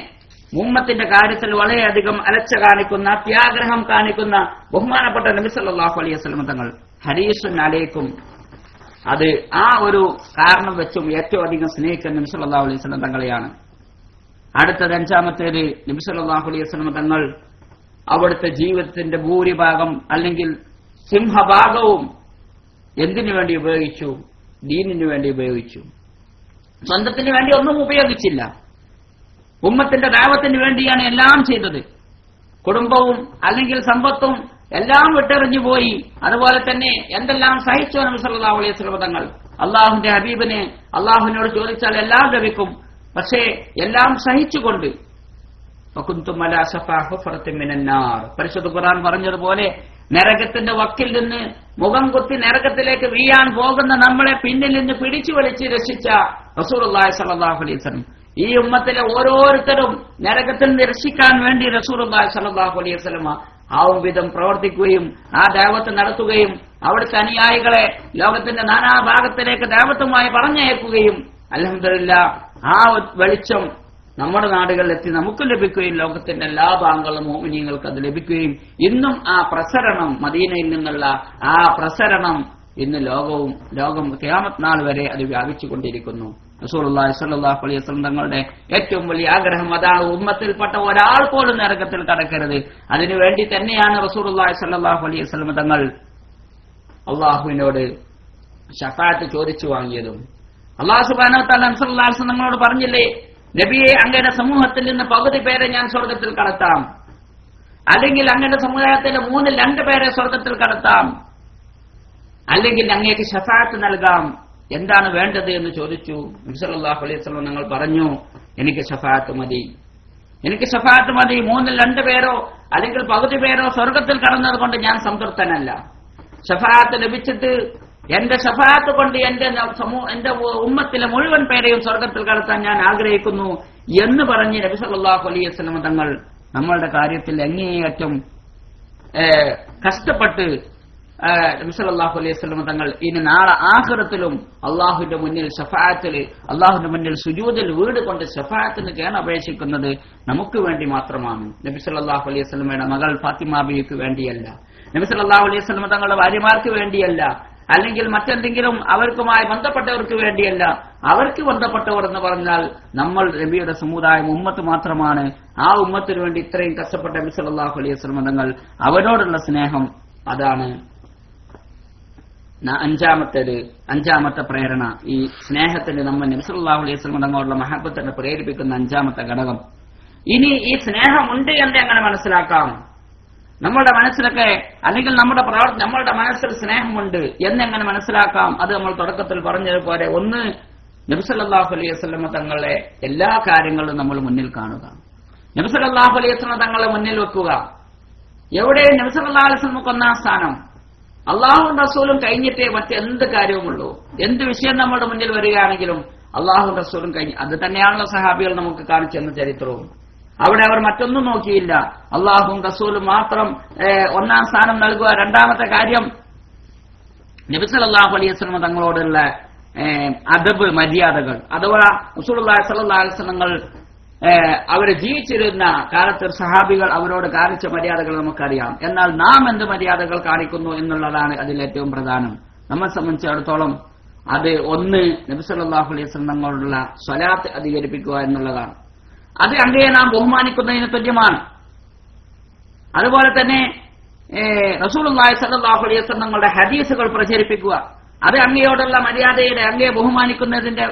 ഉമ്മത്തിന്റെ കാര്യത്തിൽ വളരെയധികം അലച്ച കാണിക്കുന്ന, ത്യാഗ്രഹം കാണിക്കുന്ന ബഹുമാനപ്പെട്ട നബി സല്ലല്ലാഹു അലൈഹി വസല്ലം തങ്ങൾ ഹരീസുൻ അലൈക്കും, അത് ആ ഒരു കാരണം വെച്ചും ഏറ്റവും അധികം സ്നേഹിക്കുന്ന നബി സല്ലല്ലാഹു അലൈഹി വസല്ലം തങ്ങളെയാണ്. അടുത്തത് അഞ്ചാമത്തേത്, നബി സല്ലല്ലാഹു അലൈഹി വസല്ലം തങ്ങൾ അവിടുത്തെ ജീവിതത്തിന്റെ ഭൂരിഭാഗം അല്ലെങ്കിൽ സിംഹഭാഗവും എന്തിനു വേണ്ടി ഉപയോഗിച്ചു? ദീനിനു വേണ്ടി ഉപയോഗിച്ചു. സ്വന്തത്തിന് വേണ്ടി ഒന്നും ഉപയോഗിച്ചില്ല. ഉമ്മത്തിന്റെ ദഅവത്തിന് വേണ്ടിയാണ് എല്ലാം ചെയ്തത്. കുടുംബവും അല്ലെങ്കിൽ സമ്പത്തും എല്ലാം വിട്ടെറിഞ്ഞു പോയി. അതുപോലെ തന്നെ എന്തെല്ലാം സഹിച്ചു നബി സല്ലല്ലാഹു അലൈഹി വസല്ലം തങ്ങൾ. അള്ളാഹുവിന്റെ ഹബീബിന് അള്ളാഹുവിനോട് ചോദിച്ചാൽ എല്ലാം ലഭിക്കും, പക്ഷേ എല്ലാം സഹിച്ചുകൊണ്ട്. പരിശുദ്ധ ഖുർആൻ പറഞ്ഞതുപോലെ നരകത്തിന്റെ വക്കിൽ നിന്ന് മുഖം കുത്തി നരകത്തിലേക്ക് വീഴാൻ പോകുന്ന നമ്മളെ പിന്നിൽ നിന്ന് പിടിച്ചു വലിച്ച് രക്ഷിച്ച റസൂലുള്ളാഹി സ്വല്ലല്ലാഹു അലൈഹി വസല്ലം, ഈ ഉമ്മത്തിലെ ഓരോരുത്തരും നരകത്തിൽ നിന്ന് രക്ഷിക്കാൻ വേണ്ടി റസൂലുള്ളാഹി സ്വല്ലല്ലാഹു അലൈഹി വസല്ലം ആവും വിധം പ്രവർത്തിക്കുകയും ആ ദഅവത്ത് നടത്തുകയും അവിടുത്തെ അനുയായികളെ ലോകത്തിന്റെ നാനാഭാഗത്തിലേക്ക് ദഅവത്തുമായി പറഞ്ഞയക്കുകയും അൽഹംദുലില്ലാഹ് ആ വെളിച്ചം നമ്മുടെ നാടുകളിലെത്തി നമുക്ക് ലഭിക്കുകയും ലോകത്തിന്റെ എല്ലാ ഭാഗങ്ങളും മുഅ്മിനീങ്ങൾക്ക് അത് ലഭിക്കുകയും ഇന്നും ആ പ്രസരണം, മദീനയിൽ നിന്നുള്ള ആ പ്രസരണം ഇന്ന് ലോകം ഖിയാമത്ത് നാൾ വരെ അത് വ്യാപിച്ചുകൊണ്ടിരിക്കുന്നു. റസൂലുള്ളാഹി സ്വല്ലല്ലാഹു അലൈഹി വസല്ലം തങ്ങളുടെ ഏറ്റവും വലിയ ആഗ്രഹം അതാണ്, ഉമ്മത്തിൽപ്പെട്ട ഒരാൾ പോലും നരകത്തിൽ കടക്കരുത്. അതിനുവേണ്ടി തന്നെയാണ് റസൂലുള്ളാഹി സ്വല്ലല്ലാഹു അലൈഹി വസല്ലം തങ്ങൾ അള്ളാഹുവിനോട് ശഫാഅത്ത് ചോദിച്ചു വാങ്ങിയതും. അല്ലാഹു സുബ്ഹാനഹു വ തആല സല്ലല്ലാഹു അലൈഹി വസല്ലം തങ്ങളോട് പറഞ്ഞില്ലേ, നബിയെ അങ്ങയുടെ സമൂഹത്തിൽ നിന്ന് പകുതി പേരെ ഞാൻ സ്വർഗത്തിൽ കടത്താം, അല്ലെങ്കിൽ അങ്ങയുടെ സമുദായത്തിലെ 2 പേരെ സ്വർഗത്തിൽ കടത്താം, അല്ലെങ്കിൽ അങ്ങേക്ക് ശഫാഅത്ത് നൽകാം, എന്താണ് വേണ്ടത് എന്ന് ചോദിച്ചു. നബി സല്ലല്ലാഹു അലൈഹി വസല്ലം തങ്ങൾ പറഞ്ഞു, എനിക്ക് ശഫാഅത്ത് മതി, എനിക്ക് ശഫാഅത്ത് മതി. 2 പേരോ അല്ലെങ്കിൽ പകുതി പേരോ സ്വർഗത്തിൽ കടന്നത് കൊണ്ട് ഞാൻ സംതൃപ്തനല്ല. ശഫാഅത്ത് ലഭിച്ചിട്ട് എന്റെ ശഫാഅത്ത് കൊണ്ട് എന്റെ ഉമ്മത്തിലെ മുഴുവൻ പേരെയും സ്വർഗത്തിൽ കടത്താൻ ഞാൻ ആഗ്രഹിക്കുന്നു എന്ന് പറഞ്ഞ് നബി സല്ലല്ലാഹു അലൈഹി വസല്ലം തങ്ങൾ നമ്മളുടെ കാര്യത്തിൽ അങ്ങേയറ്റം കഷ്ടപ്പെട്ട് നബി സല്ലല്ലാഹു അലൈഹി വസല്ലം തങ്ങൾ ഇനി നാളെ ആഖിറത്തിലും അള്ളാഹുവിന്റെ മുന്നിൽ ശഫാഅത്തിൽ, അള്ളാഹുവിന്റെ മുന്നിൽ സുജൂദിൽ വീട് കൊണ്ട് ശഫാഅത്തിന് കേണപേക്ഷിക്കുന്നത് നമുക്ക് വേണ്ടി മാത്രമാണ്. നബി സല്ലല്ലാഹു അലൈഹി വസല്ലമയുടെ മകൾ ഫാത്തിമ ബീവിക്ക് വേണ്ടിയല്ല, നബി സല്ലല്ലാഹു അലൈഹി വസല്ലം തങ്ങളുടെ ഭാര്യമാർക്ക് വേണ്ടിയല്ല, അല്ലെങ്കിൽ മറ്റെന്തെങ്കിലും അവർക്കുമായി ബന്ധപ്പെട്ടവർക്ക് വേണ്ടിയല്ല. അവർക്ക് ബന്ധപ്പെട്ടവർ എന്ന് പറഞ്ഞാൽ നമ്മൾ നബിയുടെ സമുദായം ഉമ്മത്ത് മാത്രമാണ്. ആ ഉമ്മത്തിന് വേണ്ടി ഇത്രയും കഷ്ടപ്പെട്ട നബി സല്ലല്ലാഹു അലൈഹി വസല്ലം തങ്ങൾ അവരോടുള്ള സ്നേഹം, അതാണ് അഞ്ചാമത്തെ പ്രേരണ. ഈ സ്നേഹത്തിന് നമ്മൾ നബി സല്ലല്ലാഹു അലൈഹി വസല്ലം തങ്ങളോടുള്ള മഹബത്തിനെ പ്രേരിപ്പിക്കുന്ന 5ാമത്തെ ഘടകം. ഇനി ഈ സ്നേഹമുണ്ട് എന്ന് എങ്ങനെ മനസ്സിലാക്കാം? നമ്മളുടെ മനസ്സിലൊക്കെ അല്ലെങ്കിൽ നമ്മളുടെ മനസ്സിൽ സ്നേഹമുണ്ട് എന്നെങ്ങനെ മനസ്സിലാക്കാം? അത് നമ്മൾ തുടക്കത്തിൽ പറഞ്ഞതുപോലെ, ഒന്ന്, നബി സല്ലല്ലാഹു അലൈഹി വസല്ലം തങ്ങളുടെ എല്ലാ കാര്യങ്ങളും നമ്മൾ മുന്നിൽ കാണുക, നബി സല്ലല്ലാഹു അലൈഹി വസല്ലം തങ്ങളെ മുന്നിൽ വെക്കുക. എവിടെ നബി സല്ലല്ലാഹു അലൈഹി വസല്ലം ഒന്നാം സ്ഥാനം, അള്ളാഹുവും റസൂലും കഴിഞ്ഞിട്ടേ മറ്റെന്ത് കാര്യവുമുള്ളൂ. എന്ത് വിഷയം നമ്മുടെ മുന്നിൽ വരികയാണെങ്കിലും അള്ളാഹുവും റസൂലും കഴിഞ്ഞ്, അത് തന്നെയാണല്ലോ സഹാബികൾ നമുക്ക് കാണിച്ചെന്ന ചരിത്രവും. അവിടെ അവർ മറ്റൊന്നും നോക്കിയില്ല, അള്ളാഹുവും റസൂലും മാത്രം ഒന്നാം സ്ഥാനം നൽകുക. രണ്ടാമത്തെ കാര്യം, നബി സല്ലല്ലാഹു അലൈഹി വസല്ലം തങ്ങളോടുള്ള അദബ്, മര്യാദകൾ. അഥവാ റസൂലുള്ളാഹി സ്വല്ലല്ലാഹു അലൈഹി വസല്ലം അവർ ജീവിച്ചിരുന്ന കാലത്ത് സഹാബികൾ അവരോട് കാണിച്ച മര്യാദകൾ നമുക്കറിയാം. എന്നാൽ നാം എന്ത് മര്യാദകൾ കാണിക്കുന്നു എന്നുള്ളതാണ് അതിലേറ്റവും പ്രധാനം. നമ്മെ സംബന്ധിച്ചിടത്തോളം അത് ഒന്ന്, നബി സല്ലല്ലാഹു അലൈഹി വസല്ലം തങ്ങളോടുള്ള സ്വലാത്ത് അധികരിപ്പിക്കുക എന്നുള്ളതാണ്. അത് അങ്ങയെ നാം ബഹുമാനിക്കുന്നതിന് തുല്യമാണ്. അതുപോലെ തന്നെ റസൂലുള്ളാഹി സ്വല്ലല്ലാഹു അലൈഹി വസല്ലം തങ്ങളുടെ ഹദീസുകൾ പ്രചരിപ്പിക്കുക, അത് അങ്ങയോടുള്ള മര്യാദയുടെ, അങ്ങയെ ബഹുമാനിക്കുന്നതിന്റെ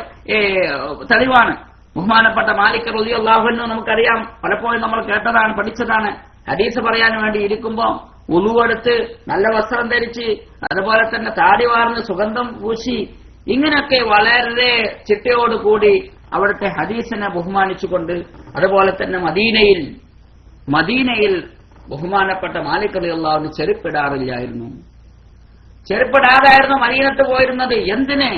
തെളിവാണ്. ബഹുമാനപ്പെട്ട മാലിക് റളിയല്ലാഹു അൻഹു നമുക്കറിയാം, പലപ്പോഴും നമ്മൾ കേട്ടതാണ്, പഠിച്ചതാണ്. ഹദീസ് പറയാൻ വേണ്ടി ഇരിക്കുമ്പോൾ ഉളുവെടുത്ത് നല്ല വസ്ത്രം ധരിച്ച് അതുപോലെ തന്നെ താടി വാർന്ന് സുഗന്ധം പൂശി ഇങ്ങനെയൊക്കെ വളരെ ചിട്ടയോടുകൂടി അവിടുത്തെ ഹദീസിനെ ബഹുമാനിച്ചുകൊണ്ട്, അതുപോലെ തന്നെ മദീനയിൽ ബഹുമാനപ്പെട്ട മാലിക് റളിയല്ലാഹു അൻഹു ചെരുപ്പിടാറില്ലായിരുന്നു. ചെരുപ്പിടാതായിരുന്നു മദീനത്ത് പോയിരുന്നത്. എന്തിന്?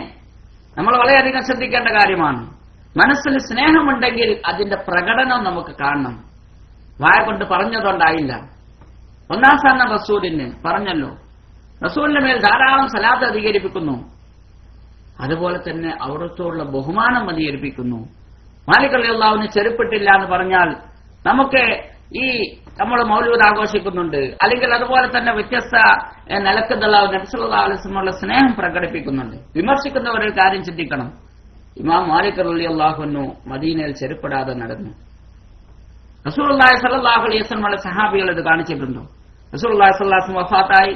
നമ്മൾ വളരെയധികം ശ്രദ്ധിക്കേണ്ട കാര്യമാണ്. മനസ്സിൽ സ്നേഹമുണ്ടെങ്കിൽ അതിന്റെ പ്രകടനം നമുക്ക് കാണണം. വായ കൊണ്ട് പറഞ്ഞതുകൊണ്ടായില്ല. ഒന്നാം സ്ഥാനം റസൂലിന് പറഞ്ഞല്ലോ, റസൂലിന്റെ മേൽ ധാരാളം സലാത്ത് അധികരിപ്പിക്കുന്നു. അതുപോലെ തന്നെ അവിടത്തോടുള്ള ബഹുമാനം അധികരിപ്പിക്കുന്നു. മാലിക് റളിയല്ലാഹു അൻഹു ചെരുപ്പിട്ടില്ല എന്ന് പറഞ്ഞാൽ നമുക്ക് നമ്മൾ മൗലൂദ് ആഘോഷിക്കുന്നുണ്ട്, അല്ലെങ്കിൽ അതുപോലെ തന്നെ വ്യത്യസ്ത നിലക്കുള്ള നബി സല്ലല്ലാഹു അലൈഹി വസല്ലമയുടെ സ്നേഹം പ്രകടിപ്പിക്കുന്നുണ്ട്. വിമർശിക്കുന്നവരൊരു കാര്യം ചിന്തിക്കണം. ഇമാം മാലിക് റളിയല്ലാഹു അൻഹു മദീനയിൽ ചെരുപ്പിടാതെ നടന്നു. റസൂലുള്ളാഹി സ്വല്ലല്ലാഹു അലൈഹി വസല്ലമയുടെ സഹാബികൾ ഇത് കാണിച്ചിട്ടുണ്ടോ? റസൂലുള്ളാഹി സ്വല്ലല്ലാഹു അലൈഹി വസല്ലം വഫാത്തായി,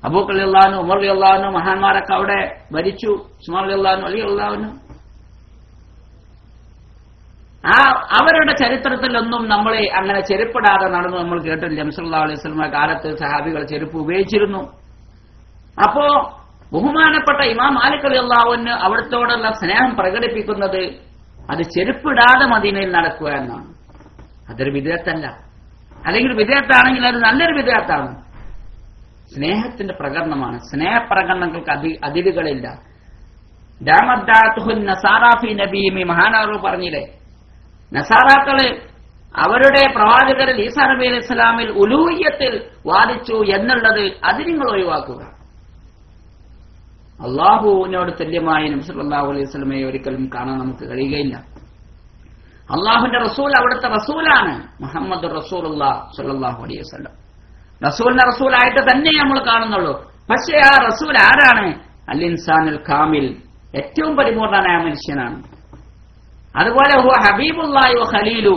അബൂബക്കർ റളിയല്ലാഹു അൻഹു, ഉമർ റളിയല്ലാഹു അൻഹു മഹാന്മാരൊക്കെ അവിടെ മരിച്ചു, ഉസ്മാൻ റളിയല്ലാഹു അൻഹു, അലി റളിയല്ലാഹു അൻഹു. അവരുടെ ചരിത്രത്തിലൊന്നും നമ്മളെ അങ്ങനെ ചെരുപ്പിടാതെ നടന്നു നമ്മൾ കേട്ടില്ല. നബി സല്ലല്ലാഹു അലൈഹി വസല്ലമയുടെ കാലത്ത് സഹാബികൾ ചെരുപ്പ് ഉപയോഗിച്ചിരുന്നു. അപ്പോ ബഹുമാനപ്പെട്ട ഇമാം മാലിക് റളിയല്ലാഹു അൻഹു അവിടത്തോടുള്ള സ്നേഹം പ്രകടിപ്പിക്കുന്നത് അത് ചെരുപ്പിടാതെ മദീനയിൽ നടക്കുക എന്നാണ്. അതൊരു വിദഅത്തല്ല, അല്ലെങ്കിൽ വിദഅത്താണെങ്കിൽ അത് നല്ലൊരു വിദഅത്താണ്. സ്നേഹത്തിന്റെ പ്രകടനമാണ്. സ്നേഹപ്രകടനങ്ങൾക്ക് അതിരുകളില്ല. മഹാനവർ പറഞ്ഞില്ലേ, നസാറാക്കള് അവരുടെ പ്രവാചകരിൽ ഈസാ നബി അലൈഹി ഇസ്ലാമിൽ ഉലൂഹിയത്തിൽ വാദിച്ചു എന്നുള്ളത് അത് നിങ്ങൾ ഒഴിവാക്കുക. അള്ളാഹുവിനോട് തുല്യമായി നബി സല്ലല്ലാഹു അലൈഹി വസല്ലമയെ ഒരിക്കലും കാണാൻ നമുക്ക് കഴിയുകയില്ല. അള്ളാഹുവിന്റെ റസൂൽ അവിടുത്തെ റസൂലാണ്, മുഹമ്മദ് റസൂലുള്ളാഹി സ്വല്ലല്ലാഹു അലൈഹി വസല്ലം. റസൂലിനെ റസൂലായിട്ട് തന്നെ നമ്മൾ കാണുന്നുള്ളൂ. പക്ഷേ ആ റസൂൽ ആരാണ്? അൽ ഇൻസാനുൽ കാമിൽ, ഏറ്റവും പരിപൂർണനായ മനുഷ്യനാണ്. അതുപോലെ ഹബീബുല്ലാഹി വ ഖലീലു,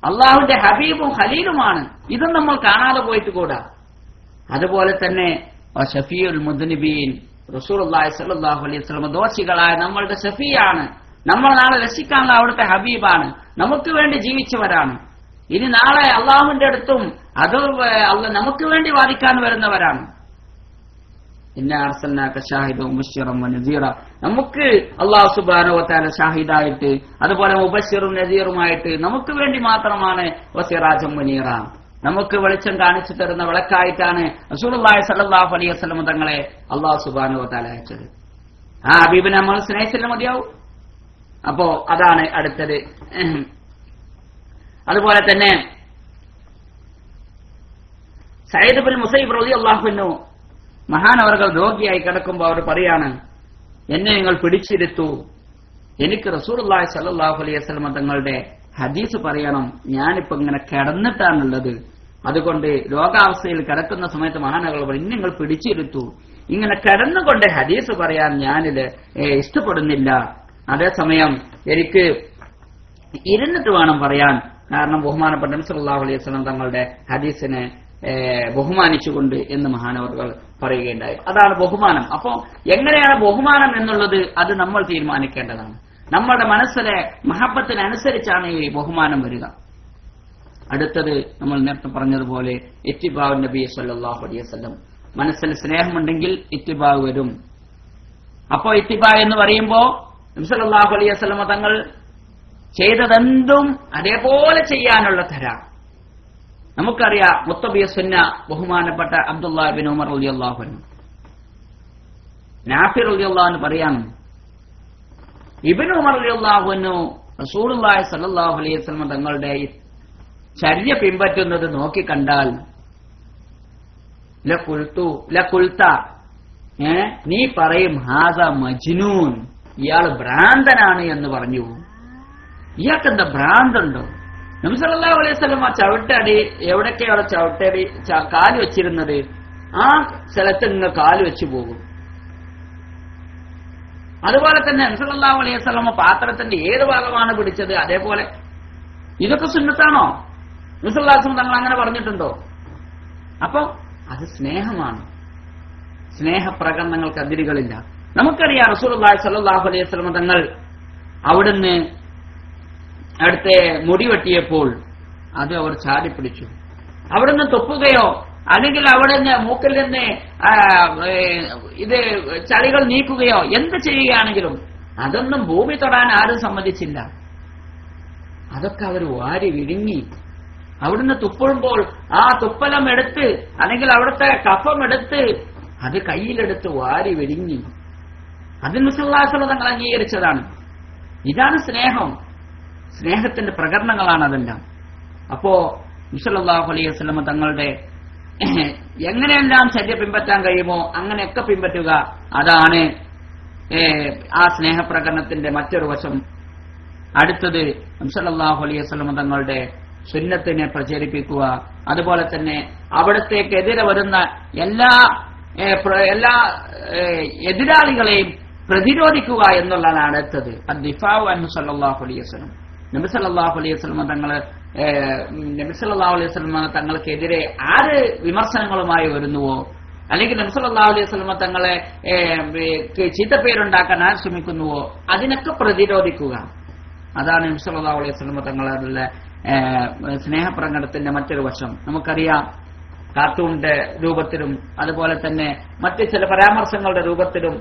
അള്ളാഹുവിന്റെ ഹബീബും ഖലീലുമാണ്. ഇതും നമ്മൾ കാണാതെ പോയിട്ട് കൂടാ. അതുപോലെ തന്നെ ഷഫീഉൽ മുദ്നിബീൻ, റസൂലുള്ളാഹി സ്വല്ലല്ലാഹു അലൈഹി വസല്ലം ദോഷികളായ നമ്മളുടെ ഷഫീയാണ്. നമ്മൾ നാളെ രക്ഷിക്കാനുള്ള അവിടുത്തെ ഹബീബാണ്. നമുക്ക് വേണ്ടി ജീവിച്ചവരാണ്. ഇനി നാളെ അള്ളാഹുവിന്റെ അടുത്തും അത് നമുക്ക് വേണ്ടി വാദിക്കാൻ വരുന്നവരാണ്. ഇന്നാ അർസൽനാക ഷാഹിദൻ മുബശ്ശിറൻ വനദീറ, നമുക്ക് അല്ലാഹു സുബ്ഹാനഹു വ തആല ഷാഹിദായിട്ട് അതുപോലെ മുബശ്ശിറും നദീറുമായിട്ട് നമുക്ക് വേണ്ടി മാത്രമാണ് വസിറാജൻ മുനീറ, നമുക്ക് വെളിച്ചം കാണിച്ചു തരുന്ന വിളക്കായിട്ടാണ് റസൂലുള്ളാഹി സ്വല്ലല്ലാഹു അലൈഹി വസല്ലം തങ്ങളെ അല്ലാഹു സുബ്ഹാനഹു വ തആല അയച്ചത്. ആ ഹബീബിനെ നമ്മൾ സ്നേഹിച്ചില്ല മതിയാവും. അപ്പോ അതാണ് അടുത്തത്. അതുപോലെ തന്നെ സയ്യിദ് ഇബ്നുൽ മുസയ്യിബ് റളിയല്ലാഹു അൻഹു മഹാനവർകൾ രോഗിയായി കിടക്കുമ്പോൾ അവർ പറയാണ്, എന്നെ നിങ്ങൾ പിടിച്ചിരുത്തു, എനിക്ക് റസൂലുള്ളാഹി സ്വല്ലല്ലാഹു അലൈഹി വസല്ലം തങ്ങളുടെ ഹദീസ് പറയണം, ഞാനിപ്പോ ഇങ്ങനെ കിടന്നിട്ടാണുള്ളത്. അതുകൊണ്ട് രോഗാവസ്ഥയിൽ കിടക്കുന്ന സമയത്ത് മഹാനവർകൾ പറയും, നിങ്ങൾ പിടിച്ചിരുത്തു, ഇങ്ങനെ കിടന്നുകൊണ്ട് ഹദീസ് പറയാൻ ഞാനിത് ഇഷ്ടപ്പെടുന്നില്ല. അതേസമയം എനിക്ക് ഇരുന്നിട്ട് വേണം പറയാൻ, കാരണം ബഹുമാനപ്പെട്ട നബി സല്ലല്ലാഹു അലൈഹി വസല്ലം തങ്ങളുടെ ഹദീസിനെ ബഹുമാനിച്ചുകൊണ്ട് എന്ന് മഹാനവർകൾ പറയുകയുണ്ടായി. അതാണ് ബഹുമാനം. അപ്പോ എങ്ങനെയാണ് ബഹുമാനം എന്നുള്ളത് അത് നമ്മൾ തീരുമാനിക്കേണ്ടതാണ്. നമ്മുടെ മനസ്സിലെ മഹബത്തിനനുസരിച്ചാണ് ഈ ബഹുമാനം വരിക. അടുത്തത് നമ്മൾ നേരത്തെ പറഞ്ഞതുപോലെ ഇത്തിബാഉ നബി സല്ലല്ലാഹു അലൈഹി വസല്ലം. മനസ്സിൽ സ്നേഹമുണ്ടെങ്കിൽ ഇത്തിബാഉ വരും. അപ്പോ ഇത്തിബാ എന്ന് പറയുമ്പോ നബി സല്ലല്ലാഹു അലൈഹി വസല്ലം തങ്ങൾ ചെയ്തതെന്തും അതേപോലെ ചെയ്യാനുള്ള തരാം. നമുക്കറിയാം മുത്തബിയ സുന്ന ബഹുമാനപ്പെട്ട അബ്ദുല്ലാഹ് ഇബ്നു ഉമർ റളിയല്ലാഹു അൻഹു, നാഫി റളിയല്ലാഹു അൻഹു പറയാം, ഇബ്നു ഉമർ റളിയല്ലാഹു അൻഹു റസൂലുള്ളാഹി സ്വല്ലല്ലാഹു അലൈഹി വസല്ലം തങ്ങളുടെ ചര്യ പിൻപറ്റുന്നത് നോക്കിക്കണ്ടാൽ ലഖുൽത, നീ പറയും ഹാദ മജ്നൂൻ, ഇയാൾ ഭ്രാന്തനാണ് എന്ന് പറഞ്ഞു. ഇയാൾക്കെന്താ ഭ്രാന്തുണ്ടോ? നബി സല്ലല്ലാഹു അലൈഹി വസല്ലം ആ ചവിട്ടടി എവിടൊക്കെയാണ് ചവിട്ടടി കാല് വെച്ചിരുന്നത്, ആ സ്ഥലത്ത് നിന്ന് കാല് വെച്ചു പോകും. അതുപോലെ തന്നെ നബി സല്ലല്ലാഹു അലൈഹി വസല്ലം പാത്രത്തിന്റെ ഏത് ഭാഗമാണ് പിടിച്ചത് അതേപോലെ. ഇതൊക്കെ സുന്നത്താണോ? നബി സല്ലല്ലാഹു അലൈഹി വസല്ലം തങ്ങൾ അങ്ങനെ പറഞ്ഞിട്ടുണ്ടോ? അപ്പൊ അത് സ്നേഹമാണ്. സ്നേഹപ്രകടനങ്ങൾക്ക് അതിരുകളില്ല. നമുക്കറിയാം റസൂലുള്ളാഹി സ്വല്ലല്ലാഹു അലൈഹി വസല്ലം തങ്ങൾ അവിടുന്ന് അടുത്തെ മുടി വെട്ടിയപ്പോൾ അത് അവർ ചാടിപ്പിടിച്ചു. അവിടുന്ന് തുപ്പുകയോ അല്ലെങ്കിൽ അവിടുന്ന് മൂക്കിൽ നിന്ന് ഇത് ചളികൾ നീക്കുകയോ എന്ത് ചെയ്യുകയാണെങ്കിലും അതൊന്നും ഭൂമി തൊടാൻ ആരും സമ്മതിച്ചില്ല. അതൊക്കെ അവർ വാരി വിഴുങ്ങി. അവിടുന്ന് തുപ്പുമ്പോൾ ആ തുപ്പലം എടുത്ത് അല്ലെങ്കിൽ അവിടുത്തെ കഫം എടുത്ത് അത് കയ്യിലെടുത്ത് വാരി വിഴുങ്ങി. അതിന് മുസല്ലാസല തങ്ങൾ അംഗീകരിച്ചതാണ്. ഇതാണ് സ്നേഹം. സ്നേഹത്തിന്റെ പ്രകടനങ്ങളാണ് അതെല്ലാം. അപ്പോ സല്ലല്ലാഹു അലൈഹി വസല്ലം തങ്ങളുടെ എങ്ങനെയെല്ലാം ചര്യ പിൻപറ്റാൻ കഴിയുമോ അങ്ങനെയൊക്കെ പിൻപറ്റുക. അതാണ് ആ സ്നേഹപ്രകടനത്തിന്റെ മറ്റൊരു വശം. അടുത്തത് സല്ലല്ലാഹു അലൈഹി വസല്ലം തങ്ങളുടെ സുന്നത്തിനെ പ്രചരിപ്പിക്കുക. അതുപോലെ തന്നെ അവിടത്തേക്കെതിരെ വരുന്ന എല്ലാ എതിരാളികളെയും പ്രതിരോധിക്കുക എന്നുള്ളതാണ് അടുത്തത്. അദ്ദിഫാഉ അൻഹു സല്ലല്ലാഹു അലൈഹി വസല്ലം. നബി സല്ലല്ലാഹു അലൈഹി വസല്ലം തങ്ങൾക്കെതിരെ ആര് വിമർശനങ്ങളുമായി വരുന്നുവോ അല്ലെങ്കിൽ നബി സല്ലല്ലാഹു അലൈഹി വസല്ലം തങ്ങളെ ചീത്തപ്പേരുണ്ടാക്കാൻ ആര് ശ്രമിക്കുന്നുവോ അതിനൊക്കെ പ്രതിരോധിക്കുക. അതാണ് നബി സല്ലല്ലാഹു അലൈഹി വസല്ലം തങ്ങളുടെ സ്നേഹപ്രകടനത്തിന്റെ മറ്റൊരു വശം. നമുക്കറിയാം കാർട്ടൂണിന്റെ രൂപത്തിലും അതുപോലെ തന്നെ മറ്റ് ചില പരാമർശങ്ങളുടെ രൂപത്തിലും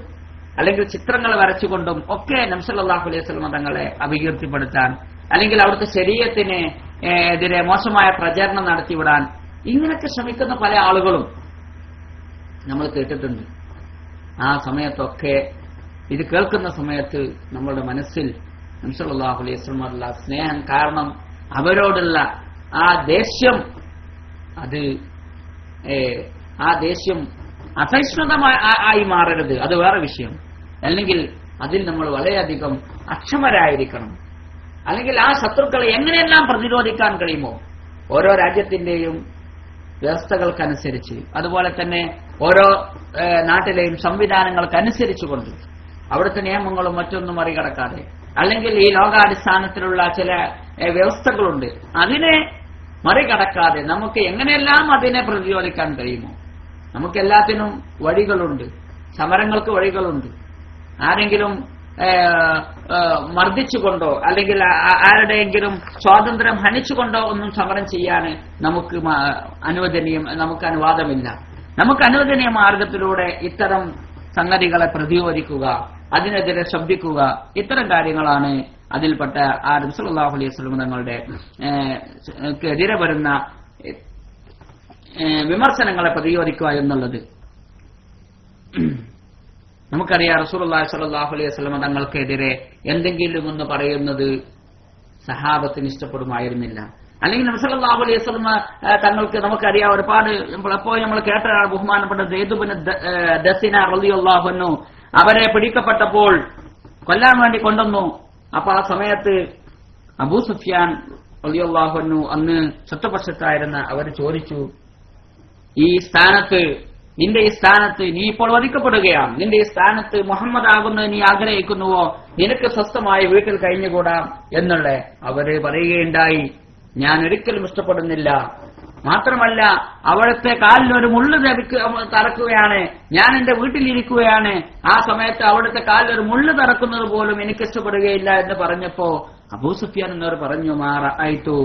അല്ലെങ്കിൽ ചിത്രങ്ങൾ വരച്ചുകൊണ്ടും ഒക്കെ നബി സല്ലല്ലാഹു അലൈഹി വസല്ലം തങ്ങളെ അപകീർത്തിപ്പെടുത്താൻ അല്ലെങ്കിൽ അവിടുത്തെ ശരീഅത്തിന് എതിരെ മോശമായ പ്രചാരണം നടത്തിവിടാൻ ഇങ്ങനെയൊക്കെ ശ്രമിക്കുന്ന പല ആളുകളും നമ്മൾ കേട്ടിട്ടുണ്ട്. ആ സമയത്തൊക്കെ ഇത് കേൾക്കുന്ന സമയത്ത് നമ്മളുടെ മനസ്സിൽ നബി സല്ലല്ലാഹു അലൈഹി വസല്ലമയുടെ സ്നേഹം കാരണം അവരോടുള്ള ആ ദേഷ്യം അസഹിഷ്ണുതമായി മാറരുത്. അത് വേറെ വിഷയം. അല്ലെങ്കിൽ അതിൽ നമ്മൾ വളരെയധികം അക്ഷമരായിരിക്കണം. അല്ലെങ്കിൽ ആ ശത്രുക്കളെ എങ്ങനെയെല്ലാം പ്രതിരോധിക്കാൻ കഴിയുമോ ഓരോ രാജ്യത്തിന്റെയും വ്യവസ്ഥകൾക്കനുസരിച്ച് അതുപോലെ തന്നെ ഓരോ നാട്ടിലെയും സംവിധാനങ്ങൾക്കനുസരിച്ചുകൊണ്ട് അവിടുത്തെ നിയമങ്ങളും മറ്റൊന്നും മറികടക്കാതെ അല്ലെങ്കിൽ ഈ ലോകാടിസ്ഥാനത്തിലുള്ള ചില വ്യവസ്ഥകളുണ്ട് അതിനെ മറികടക്കാതെ നമുക്ക് എങ്ങനെയെല്ലാം അതിനെ പ്രതിരോധിക്കാൻ കഴിയുമോ. നമുക്കെല്ലാത്തിനും വഴികളുണ്ട്. സമരങ്ങൾക്ക് വഴികളുണ്ട്. ആരെങ്കിലും മർദ്ദിച്ചുകൊണ്ടോ അല്ലെങ്കിൽ ആരുടെയെങ്കിലും സ്വാതന്ത്ര്യം ഹനിച്ചുകൊണ്ടോ ഒന്നും സമരം ചെയ്യാൻ നമുക്ക് അനുവാദമില്ല. നമുക്ക് അനുവദനീയ മാർഗത്തിലൂടെ ഇത്തരം സംഗതികളെ പ്രതിരോധിക്കുക, അതിനെതിരെ ശബ്ദിക്കുക, ഇത്തരം കാര്യങ്ങളാണ് അതിൽപ്പെട്ട ആ നബി സല്ലല്ലാഹു അലൈഹി വസല്ലം തങ്ങളുടെ എതിരെ വരുന്ന വിമർശനങ്ങളെ പ്രതിരോധിക്കുക എന്നുള്ളത്. നമുക്കറിയാം റസൂലുള്ളാഹി സ്വല്ലല്ലാഹു അലൈഹി വസല്ലം തങ്ങൾക്കെതിരെ എന്തെങ്കിലും ഒന്ന് പറയുന്നത് സഹാബത്തിന് ഇഷ്ടപ്പെടുമായിരുന്നില്ല. അല്ലെങ്കിൽ നബി സല്ലല്ലാഹു അലൈഹി വസല്ലം തങ്ങൾക്ക് നമുക്കറിയാം ഒരുപാട് എപ്പോഴും നമ്മൾ കേട്ട ബഹുമാനപ്പെട്ട സെയ്ദ് ഇബ്നു ദസിന റളിയല്ലാഹു അൻഹു അവരെ പിടിക്കപ്പെട്ടപ്പോൾ കൊല്ലാൻ വേണ്ടി കൊണ്ടുവന്നു. അപ്പൊ ആ സമയത്ത് അബൂ സുഫിയാൻ റളിയല്ലാഹു അൻഹു അന്ന് ശത്രുപക്ഷത്തായിരുന്ന അവർ ചോദിച്ചു, നിന്റെ ഈ സ്ഥാനത്ത് നീ ഇപ്പോൾ വധിക്കപ്പെടുകയാണ്, നിന്റെ ഈ സ്ഥാനത്ത് മുഹമ്മദ് ആകുന്നത് നീ ആഗ്രഹിക്കുന്നുവോ, നിനക്ക് സ്വസ്ഥമായി വീട്ടിൽ കഴിഞ്ഞുകൂടാം എന്നുള്ള അവര് പറയുകയുണ്ടായി. ഞാൻ ഒരിക്കലും ഇഷ്ടപ്പെടുന്നില്ല. മാത്രമല്ല അവിടുത്തെ കാലിനൊരു മുള്ളു തറക്കുകയാണ്, ഞാൻ എന്റെ വീട്ടിലിരിക്കുകയാണ്, ആ സമയത്ത് അവിടുത്തെ കാലിലൊരു മുള്ളു തറക്കുന്നത് പോലും എനിക്ക് ഇഷ്ടപ്പെടുകയില്ല എന്ന് പറഞ്ഞപ്പോ അബൂ സുഫിയാൻ എന്നവർ പറഞ്ഞു, മാ റഅയ്തു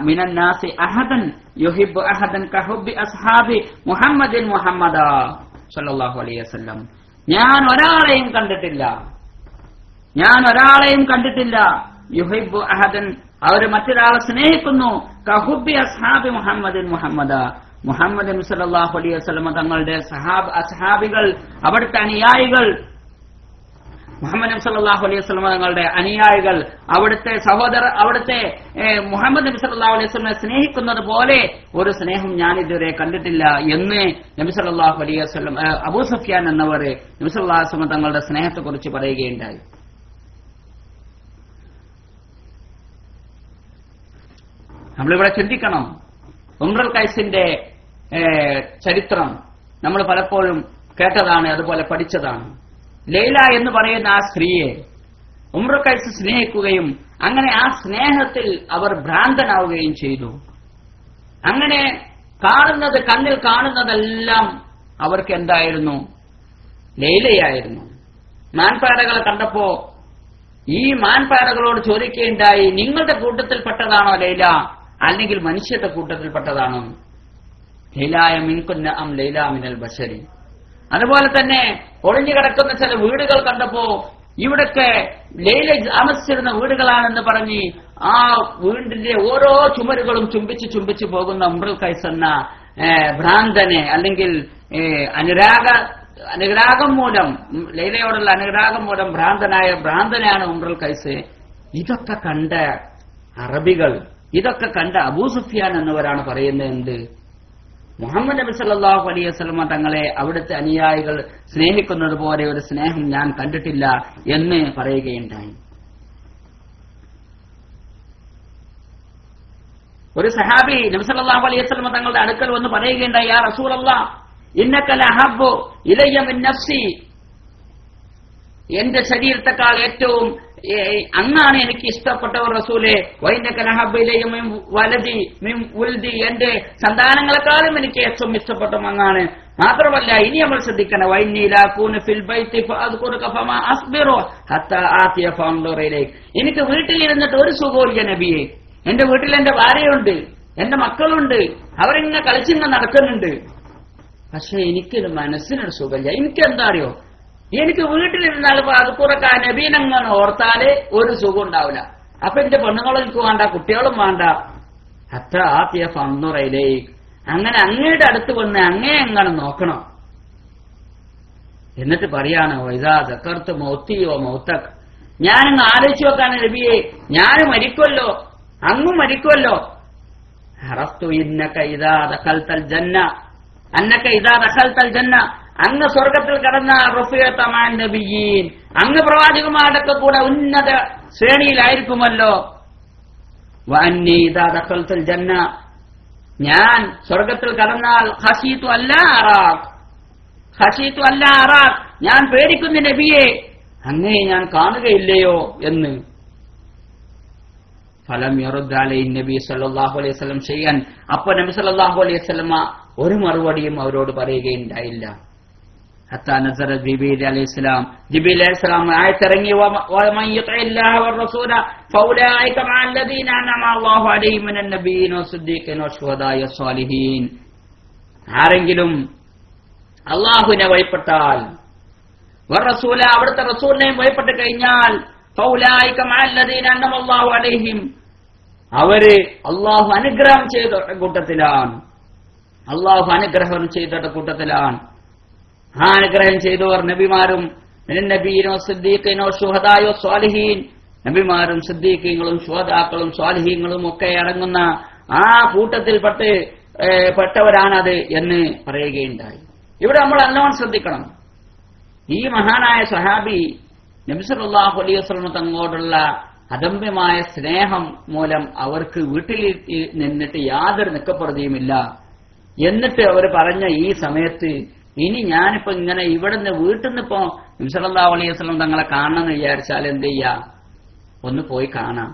മിനൻ നാസി അഹദൻ യുഹിബ്ബു അഹദൻ കഹുബ്ബി അസ്ഹാബി മുഹമ്മദിൻ മുഹമ്മദ സല്ലല്ലാഹു അലൈഹി വസല്ലം. ഞാൻ ഒരാളെയും കണ്ടിട്ടില്ല യുഹിബ്ബു അഹദൻ, അവർ മറ്റൊരാളെ സ്നേഹിക്കുന്നു, കഹുബ്ബി അസ്ഹാബി മുഹമ്മദിൻ മുഹമ്മദ, മുഹമ്മദ് സല്ലല്ലാഹു അലൈഹി വസല്ലം തങ്ങളുടെ അസ്ഹാബികൾ, അവിടുത്തെ അനുയായികൾ, മുഹമ്മദ് സല്ലല്ലാഹു അലൈഹി വസല്ലം തങ്ങളുടെ അനുയായികൾ, അവിടുത്തെ അവിടുത്തെ മുഹമ്മദ് നബി സല്ലല്ലാഹു അലൈഹി വസല്ലം സ്നേഹിക്കുന്നത് പോലെ ഒരു സ്നേഹം ഞാൻ ഇതുവരെ കണ്ടിട്ടില്ല എന്ന് നബി സല്ലല്ലാഹു അലൈഹി വസല്ലം അബൂ സുഫ്യാൻ എന്നവർ നബി സല്ലല്ലാഹു അലൈഹി വസല്ലം തങ്ങളുടെ സ്നേഹത്തെക്കുറിച്ച് പറയുകയുണ്ടായി. നമ്മളിവിടെ ചിന്തിക്കണം, ഉംറുൽ ഖൈസിന്റെ ചരിത്രം നമ്മൾ പലപ്പോഴും കേട്ടതാണ്, അതുപോലെ പഠിച്ചതാണ്. ലൈല എന്ന് പറയുന്ന ആ സ്ത്രീയെ ഉംറുൽ ഖൈസ് സ്നേഹിക്കുകയും അങ്ങനെ ആ സ്നേഹത്തിൽ അവർ ഭ്രാന്തനാവുകയും ചെയ്തു. അങ്ങനെ കണ്ണിൽ കാണുന്നതെല്ലാം അവർക്ക് എന്തായിരുന്നു? ലൈലയായിരുന്നു. മാൻപാടകളെ കണ്ടപ്പോ ഈ മാൻപാടകളോട് ചോദിക്കുകയുണ്ടായി, നിങ്ങളുടെ കൂട്ടത്തിൽപ്പെട്ടതാണോ ലൈല, അല്ലെങ്കിൽ മനുഷ്യന്റെ കൂട്ടത്തിൽപ്പെട്ടതാണോ? ലൈലായ മിൻകുന്ന അം ലൈല മിനൽ ബശരി. അതുപോലെ തന്നെ ഒളിഞ്ഞു കിടക്കുന്ന ചില വീടുകൾ കണ്ടപ്പോ ഇവിടൊക്കെ ലൈല താമസിച്ചിരുന്ന വീടുകളാണെന്ന് പറഞ്ഞ് ആ വീടിന്റെ ഓരോ ചുമരുകളും ചുംബിച്ച് പോകുന്ന ഉംറുൽ ഖൈസ് എന്ന ഭ്രാന്തനെ, അല്ലെങ്കിൽ അനുരാഗം മൂലം, ലൈലയോടുള്ള അനുരാഗം മൂലം ഭ്രാന്തനാണ് ഉംറുൽ ഖൈസ്. ഇതൊക്കെ കണ്ട അറബികൾ, ഇതൊക്കെ കണ്ട അബൂ സുഫ്യാൻ എന്നിവരാണ് പറയുന്നത് എന്ത്? മുഹമ്മദ് നബി സല്ലല്ലാഹു അലൈഹി വസല്ലം തങ്ങളെ അവിടുത്തെ അനുയായികൾ സ്നേഹിക്കുന്നത് പോലെ ഒരു സ്നേഹം ഞാൻ കണ്ടിട്ടില്ല എന്ന് പറയുകയുണ്ടായി. ഒരു സഹാബി നബി സല്ലല്ലാഹു അലൈഹി വസല്ലം തങ്ങളുടെ അടുക്കൽ വന്ന് പറയുകയുണ്ടായി, യാ റസൂലല്ലാഹ് ഇന്നക ലഹബ്ബു ഇലയ്യ മിൻ നഫ്സി, എന്റെ ശരീരത്തെക്കാൾ ഏറ്റവും അങ്ങാണ് എനിക്ക് ഇഷ്ടപ്പെട്ടവർ റസൂലെ. വൈന്നക ലഹബ്ബു ഇലയ്യ മിൻ വലദി മിൻ ഉൽദി, എന്റെ സന്താനങ്ങളെക്കാളും എനിക്ക് ഏറ്റവും ഇഷ്ടപ്പെട്ട അങ്ങാണ്. മാത്രമല്ല ഇനി നമ്മൾ ശ്രദ്ധിക്കണം, വൈന്നി ലാ കൂന ഫിൽ ബൈത്തി ഫഅദ്കുറുക ഫമാ അസ്ബിറു ഹത്താ ആതിയ ഫഅൻദുറ ഇലൈക്. എനിക്ക് വീട്ടിലിരുന്നിട്ട് ഒരു സുഖമില്ല നബിയെ. എന്റെ വീട്ടിൽ എന്റെ ഭാര്യയുണ്ട്, എന്റെ മക്കളുണ്ട്, അവരിങ്ങനെ കളിച്ചിങ്ങനെ നടക്കുന്നുണ്ട്. പക്ഷെ എനിക്കൊരു മനസ്സിനൊരു സുഖമില്ല. എനിക്കെന്താ അറിയോ, എനിക്ക് വീട്ടിലിരുന്നാൽ അത് കുറക്ക നബീനങ്ങനെ ഓർത്താല് ഒരു സുഖം ഉണ്ടാവില്ല. അപ്പൊ എന്റെ പെണ്ണുങ്ങളും എനിക്ക് വേണ്ട, കുട്ടികളും വേണ്ട. അത്ര ആത്തിയ ഫന്നുറയിലേ, അങ്ങനെ അങ്ങയുടെ അടുത്ത് വന്ന് അങ്ങേ എങ്ങനെ നോക്കണം. എന്നിട്ട് പറയാണ്, വൈദാ ദക്കർത്ത് മൗത്തിയോ മൗത്തക്, ഞാനങ്ങ് ആലോചിച്ചു വെക്കാണ് നബിയെ, ഞാൻ മരിക്കുമല്ലോ, അങ്ങും മരിക്കുമല്ലോ. അറസ്തു ഇന്നക ഇദാ ദഖൽതൽ ജന്ന, അന്നക ഇദാ ദഖൽതൽ ജന്ന, അങ്ങ് സ്വർഗത്തിൽ കടന്ന റഫീഖത മഅൻ നബിയീൻ, അങ്ങ് പ്രവാചകന്മാരുടെ കൂടെ ഉന്നത ശ്രേണിയിലായിരിക്കുമല്ലോ. വഅന്നി ഇദാ ദഖൽതുൽ ജന്ന, ഞാൻ സ്വർഗത്തിൽ കടന്നാൽ ഖശീതു അല്ലാ അറാഖ്, ഞാൻ പേടിക്കുന്നു നബിയെ, അങ്ങേ ഞാൻ കാണുകയില്ലയോ എന്ന്. ഫലം യറുദ് അലൈഹി നബി സല്ലല്ലാഹു അലൈഹി വസല്ലം ഷൈഅൻ, അപ്പോൾ നബി സല്ലല്ലാഹു അലൈഹി വസല്ലം ഒരു മറുപടിയും അവരോട് പറയുകയുണ്ടായില്ല. ഹത്താ നസറ ജിബ്രീൽ അലൈഹിസ്സലാം, ജിബ്രീൽ അലൈഹിസ്സലാം ആയത്തിറങ്ങി, വമൻ യുതിഇല്ലാഹ വറസൂല ഫൗലൈക മഅല്ലദീന അൻഅമ അല്ലാഹു അലൈഹിം മിനൻ നബിയ്യീന വസ്സിദ്ദീഖീന വശുഹദാഇ വസ്സാലിഹീൻ, ആരെങ്കിലും അല്ലാഹുവിനെ വഴിപ്പെട്ടാൽ, വറസൂല അവിടുത്തെ റസൂലിനെയും വഴിപ്പെട്ട് കഴിഞ്ഞാൽ, ഫൗലൈക മഅല്ലദീന അൻഅമ അല്ലാഹു അലൈഹിം, അവര് അല്ലാഹു അനുഗ്രഹം ചെയ്ത കൂട്ടത്തിലാണ്, അല്ലാഹു അനുഗ്രഹം ചെയ്ത കൂട്ടത്തിലാണ്. ആ അനുഗ്രഹം ചെയ്തവർ നബിമാരും നബിമാരും സിദ്ദീഖീങ്ങളും ശുഹദാക്കളും സ്വാലിഹീങ്ങളും ഒക്കെ അടങ്ങുന്ന ആ കൂട്ടത്തിൽ പെട്ടവരാണത് എന്ന് പറയുകയുണ്ടായി. ഇവിടെ നമ്മൾ നല്ലോണം ശ്രദ്ധിക്കണം. ഈ മഹാനായ സഹാബി നബി സല്ലല്ലാഹു അലൈഹി വസല്ലം തങ്ങളോടുള്ള അദമ്യമായ സ്നേഹം മൂലം അവർക്ക് വീട്ടിൽ നിന്നിട്ട് യാതൊരു നിക്കപ്പുറതിയുമില്ല. എന്നിട്ട് അവർ പറഞ്ഞ ഈ സമയത്ത്, ഇനി ഞാനിപ്പോ ഇങ്ങനെ ഇവിടുന്ന് വീട്ടിൽ നിന്ന് ഇപ്പോ നബി സല്ലല്ലാഹു അലൈഹി വസല്ലം തങ്ങളെ കാണണമെന്ന് വിചാരിച്ചാൽ എന്ത് ചെയ്യാ? ഒന്ന് പോയി കാണാം.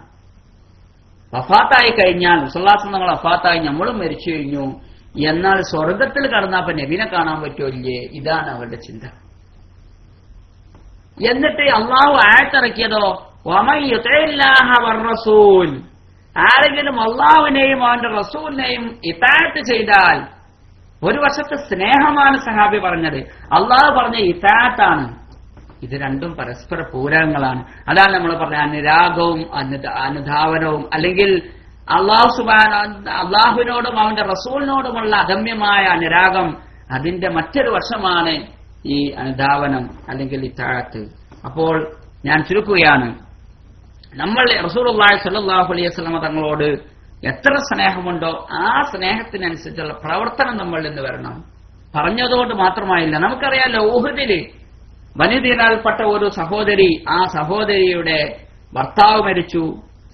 വഫാത്തായി കഴിഞ്ഞാൽ, റസൂലുള്ളാഹി തങ്ങൾ വഫാത്തായി, നമ്മളും മരിച്ചു കഴിഞ്ഞു, എന്നാൽ സ്വർഗത്തിൽ കടന്നപ്പോ നബിനെ കാണാൻ പറ്റുമോ ഇല്ലേ? ഇതാണ് അവരുടെ ചിന്ത. എന്നിട്ട് അള്ളാഹു ആയത്തിറക്കിയതോ, വമൻ യുതിഇല്ലാഹ വറസൂൽ, ആരെങ്കിലും അള്ളാഹുവിനെയും അവന്റെ റസൂലിനെയും ഇതാഅത്ത് ചെയ്താൽ, ഒരു വശത്ത് സ്നേഹമാണ് സഹാബി പറഞ്ഞത്, അള്ളാഹു പറഞ്ഞ ഇതാഅത്താണ്. ഇത് രണ്ടും പരസ്പര പൂരകങ്ങളാണ്. അതാണ് നമ്മൾ പറഞ്ഞ അനുരാഗവും അനുധാവനവും, അല്ലെങ്കിൽ അള്ളാഹുവിനോടും അവന്റെ റസൂലിനോടുമുള്ള അഗമ്യമായ അനുരാഗം, അതിന്റെ മറ്റൊരു വശമാണ് ഈ അനുധാവനം അല്ലെങ്കിൽ ഇതാഅത്ത്. അപ്പോൾ ഞാൻ ചുരുക്കുകയാണ്, നമ്മൾ റസൂലുള്ളാഹി സ്വല്ലല്ലാഹു അലൈഹി വസല്ലം തങ്ങളോട് എത്ര സ്നേഹമുണ്ടോ ആ സ്നേഹത്തിനനുസരിച്ചുള്ള പ്രവർത്തനം നമ്മളിൽ നിന്ന് വരണം. പറഞ്ഞതുകൊണ്ട് മാത്രമായില്ല. നമുക്കറിയാലോ, ഉഹുദില് വനിതയിൽപ്പെട്ട ഒരു സഹോദരി, ആ സഹോദരിയുടെ ഭർത്താവ് മരിച്ചു,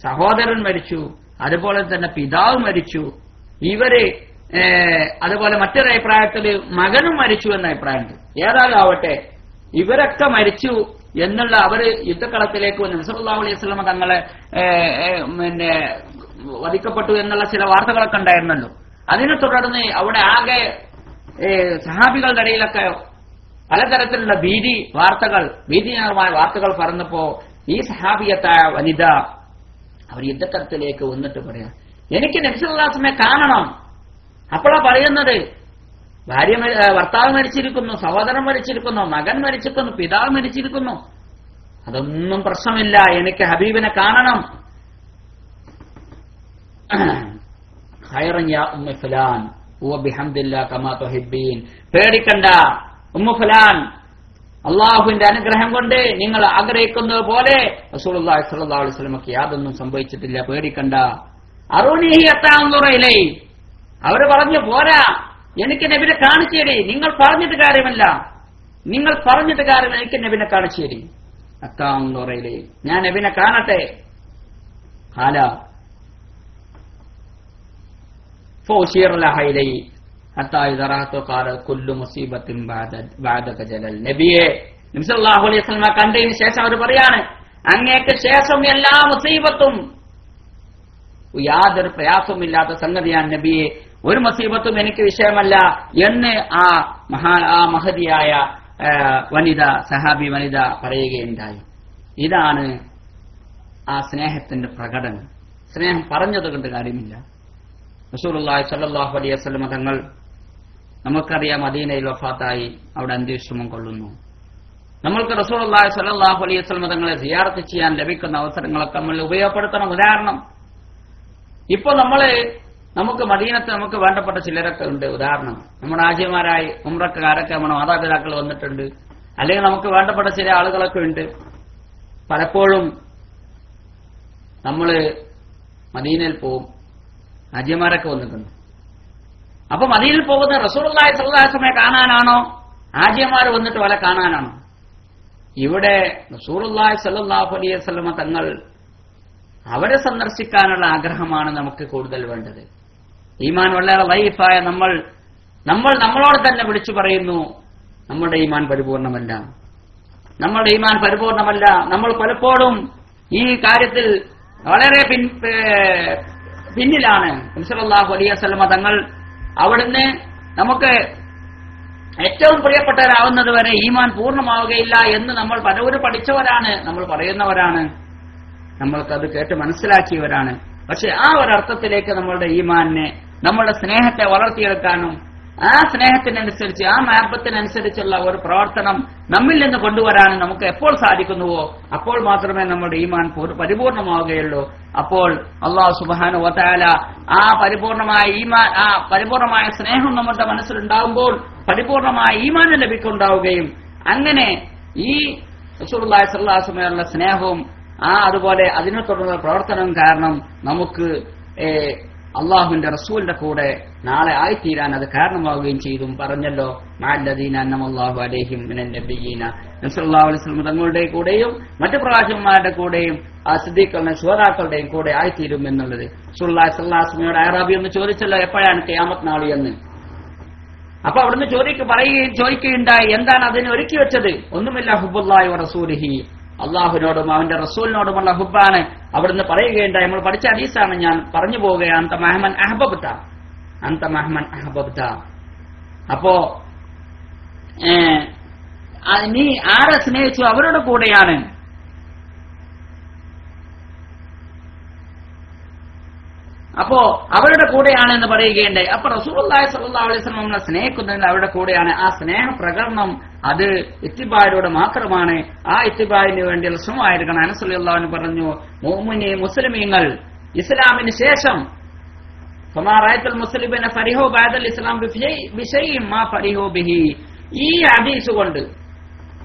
സഹോദരൻ മരിച്ചു, അതുപോലെ തന്നെ പിതാവ് മരിച്ചു. ഇവര് അതുപോലെ മറ്റൊരു അഭിപ്രായത്തിൽ മകനും മരിച്ചു എന്ന അഭിപ്രായമുണ്ട്. ഏതായാലും ആവട്ടെ, ഇവരൊക്കെ മരിച്ചു എന്നുള്ള അവര് യുദ്ധക്കളത്തിലേക്ക് വന്നു. നബി സല്ലല്ലാഹു അലൈഹി വസല്ലം തങ്ങളെ പിന്നെ വധിക്കപ്പെട്ടു എന്നുള്ള ചില വാർത്തകളൊക്കെ ഉണ്ടായിരുന്നല്ലോ. അതിനെ തുടർന്ന് അവിടെ ആകെ സഹാബികളുടെ ഇടയിലൊക്കെ പലതരത്തിലുള്ള ഭീതിജനകമായ വാർത്തകൾ പറഞ്ഞപ്പോ ഈ സഹാബിയത്തായ വനിത അവർ യുദ്ധക്കളത്തിലേക്ക് വന്നിട്ട് പറയാം, എനിക്ക് നബി സല്ലല്ലാഹു അലൈഹി വസല്ലമയെ കാണണം. അപ്പോഴാ പറയുന്നത്, ഭർത്താവ് മരിച്ചിരിക്കുന്നു, സഹോദരൻ മരിച്ചിരിക്കുന്നു, മകൻ മരിച്ചിരിക്കുന്നു, പിതാവ് മരിച്ചിരിക്കുന്നു, അതൊന്നും പ്രശ്നമില്ല, എനിക്ക് ഹബീബിനെ കാണണം. ഖൈറൻ യാ ഉമ്മ ഫലാൻ വ ബിഹംദില്ലാ കമാ തുഹിബ്ബീൻ. പേടിക്കണ്ട ഉമ്മ ഫലാൻ, അള്ളാഹുവിന്റെ അനുഗ്രഹം കൊണ്ട് നിങ്ങൾ ആഗ്രഹിക്കുന്നത് പോലെ റസൂലുള്ളാഹി സ്വല്ലല്ലാഹു അലൈഹി വസല്ലമക്ക് യാതൊന്നും സംഭവിച്ചിട്ടില്ല, പേടിക്കണ്ട. അറൂനിഹി അത്താൻദുറയിലൈ, അവര് പറഞ്ഞു പോരാ, എനിക്ക് നബിനെ കാണിച്ചു തരി. നിങ്ങൾ പറഞ്ഞിട്ട് കാര്യമല്ല, എനിക്ക് നബിനെ കാണിച്ചു തരി. അത്താൻദുറയിലൈ, ഞാൻ നബിനെ കാണട്ടെ. ഹാല ഫൗശിർ ലഹൈലൈ ഹത്താ ഇദറഹതു ഖാല കുല്ലു മുസീബത്തിൻ ബഅദക ജലൽ. നബിയെ, നബി സല്ലല്ലാഹു അലൈഹി വസല്ലം കണ്ടതിന് ശേഷം അവർ പറയാണ്, അങ്ങേക്ക് ശേഷം എല്ലാ മുസീബത്തും, യാതൊരു പ്രയാസവുമില്ലാത്ത സംഗതിയാണ് നബിയെ, ഒരു മുസീബത്തും എനിക്ക് വിഷയമല്ല എന്ന് ആ മഹതിയായ വനിത, സഹാബി വനിത പറയുകയുണ്ടായി. ഇതാണ് ആ സ്നേഹത്തിന്റെ പ്രകടനം. സ്നേഹം പറഞ്ഞത് കൊണ്ട് കാര്യമില്ല. റസൂലുള്ളാഹി സ്വല്ലല്ലാഹു അലൈഹി വസല്ലം തങ്ങൾ, നമുക്കറിയാം, മദീനയിൽ വഫാത്തായി, അവിടെ അന്ത്യവിശ്രമം കൊള്ളുന്നു. നമ്മൾക്ക് റസൂലുള്ളാഹി സ്വല്ലല്ലാഹു അലൈഹി വസല്ലം തങ്ങളെ സിയാറത്ത് ചെയ്യാൻ ലഭിക്കുന്ന അവസരങ്ങളൊക്കെ നമ്മൾ ഉപയോഗപ്പെടുത്തണം. ഉദാഹരണം, ഇപ്പൊ നമുക്ക് മദീനത്ത് നമുക്ക് വേണ്ടപ്പെട്ട ചിലരൊക്കെ ഉണ്ട്. ഉദാഹരണം, നമ്മുടെ ആജിമാരായി ഉംറക്കാരൊക്കെ നമ്മുടെ മാതാപിതാക്കൾ വന്നിട്ടുണ്ട്, അല്ലെങ്കിൽ നമുക്ക് വേണ്ടപ്പെട്ട ചില ആളുകളൊക്കെ ഉണ്ട്. പലപ്പോഴും നമ്മൾ മദീനയിൽ പോവും, ആജിമാരൊക്കെ വന്നിട്ടുണ്ട്. അപ്പൊ മദീനയിൽ പോകുന്ന റസൂലുള്ളാഹി സ്വല്ലല്ലാഹു അലൈഹി വസല്ലമയെ കാണാനാണോ, ആജിമാർ വന്നിട്ട് വല കാണാനാണോ? ഇവിടെ റസൂലുള്ളാഹി സ്വല്ലല്ലാഹു അലൈഹി വസല്ലമ തങ്ങൾ അവരെ സന്ദർശിക്കാനുള്ള ആഗ്രഹമാണ് നമുക്ക് കൂടുതൽ വേണ്ടത്. ഈമാൻ വളരെ ലൈഫായ നമ്മളോട് തന്നെ വിളിച്ചു പറയുന്നു, നമ്മുടെ ഈമാൻ പരിപൂർണമല്ല. നമ്മൾ പലപ്പോഴും ഈ കാര്യത്തിൽ വളരെ പിന്നിലാണ്. നബി സല്ലല്ലാഹു അലൈഹി വസല്ലമ തങ്ങൾ അവിടുന്ന് നമുക്ക് ഏറ്റവും പ്രിയപ്പെട്ടവരാവുന്നത് വരെ ഈമാൻ പൂർണ്ണമാവുകയില്ല എന്ന് നമ്മൾ പലവരും പഠിച്ചവരാണ്, നമ്മൾ പറയുന്നവരാണ്, നമ്മൾക്കത് കേട്ട് മനസ്സിലാക്കിയവരാണ്. പക്ഷെ ആ ഒരർത്ഥത്തിലേക്ക് നമ്മളുടെ ഈമാനിനെ, നമ്മളുടെ സ്നേഹത്തെ വളർത്തിയെടുക്കാനും ആ സ്നേഹത്തിനനുസരിച്ച്, ആ മഹബത്തിനനുസരിച്ചുള്ള ഒരു പ്രവർത്തനം നമ്മിൽ നിന്ന് കൊണ്ടുവരാനും നമുക്ക് എപ്പോൾ സാധിക്കുന്നുവോ അപ്പോൾ മാത്രമേ നമ്മുടെ ഈമാൻ പരിപൂർണമാവുകയുള്ളൂ. അപ്പോൾ അല്ലാഹു സുബ്ഹാനഹു വ തആല ആ പരിപൂർണമായ സ്നേഹം നമ്മുടെ മനസ്സിലുണ്ടാകുമ്പോൾ പരിപൂർണമായ ഈമാൻ ലഭിക്കുണ്ടാവുകയും, അങ്ങനെ ഈ റസൂലുള്ളാഹി സ്വല്ലല്ലാഹു അലൈഹി വസല്ലമയുടെ സ്നേഹവും അതുപോലെ അതിനെ തുടർന്നുള്ള പ്രവർത്തനം കാരണം നമുക്ക് അള്ളാഹുവിന്റെ റസൂലിന്റെ കൂടെ നാളെ ആയിത്തീരാൻ അത് കാരണമാവുകയും ചെയ്തു. പറഞ്ഞല്ലോ, മഅല്ലദീന അൻഅമല്ലാഹു അലൈഹിം മിനൻ നബിയ്യീന, നബി സല്ലല്ലാഹു അലൈഹി വസല്ലം തങ്ങളുടെ കൂടെയും മറ്റു പ്രവാചകന്മാരുടെ കൂടെയും സിദ്ദീഖുകളുടെ ശുഹദാക്കളുടെയും കൂടെ ആയിത്തീരും എന്നുള്ളത്. റസൂലുള്ളാഹി സ്വല്ലല്ലാഹു അലൈഹി വസല്ലമയോട് അഅറാബി ഒന്ന് ചോദിച്ചല്ലോ, എപ്പോഴാണ് ഖിയാമത്ത് നാൾ എന്ന്. അപ്പൊ അവിടുന്ന് ചോദിക്കുകയുണ്ടായി, എന്താണ് അതിന് ഒരുക്കി വെച്ചത്? ഒന്നുമില്ല, ഹുബ്ബുല്ലാഹി വ റസൂലിഹി, അള്ളാഹുവിനോടും അവന്റെ റസൂലിനോടുമുള്ള ഹുബ്ബാണ്. അവിടുന്ന് പറയുകയുണ്ടായി, നമ്മൾ പഠിച്ച ഹദീസാണ്, ഞാൻ പറഞ്ഞു പോവുകയാണ്, അന്ത മഹ്മൻ അഹബബ്ത. അപ്പോ നീ ആരെ സ്നേഹിച്ചു അവരുടെ കൂടെയാണ്. അപ്പോ അവരുടെ കൂടെയാണ് എന്ന് പറയുകയുണ്ടായി. അപ്പൊ റസൂലുള്ളാഹി സ്വല്ലല്ലാഹു അലൈഹി വസല്ലം നമ്മളെ സ്നേഹിക്കുന്നതിൽ അവരുടെ കൂടെയാണ്. ആ സ്നേഹ പ്രകടനം അത് ഇത്തിബായിലൂടെ മാത്രമാണ്. ആ ഇത്തിബായിന് വേണ്ടിയുള്ള ശ്രമമായിരിക്കണം. അനസ് റളിയല്ലാഹു അൻഹു പറഞ്ഞു, മുഅ്മിനീ മുസ്ലിമീങ്ങൾ ഇസ്ലാമിന് ശേഷം ഈ ഹദീസ് കൊണ്ട്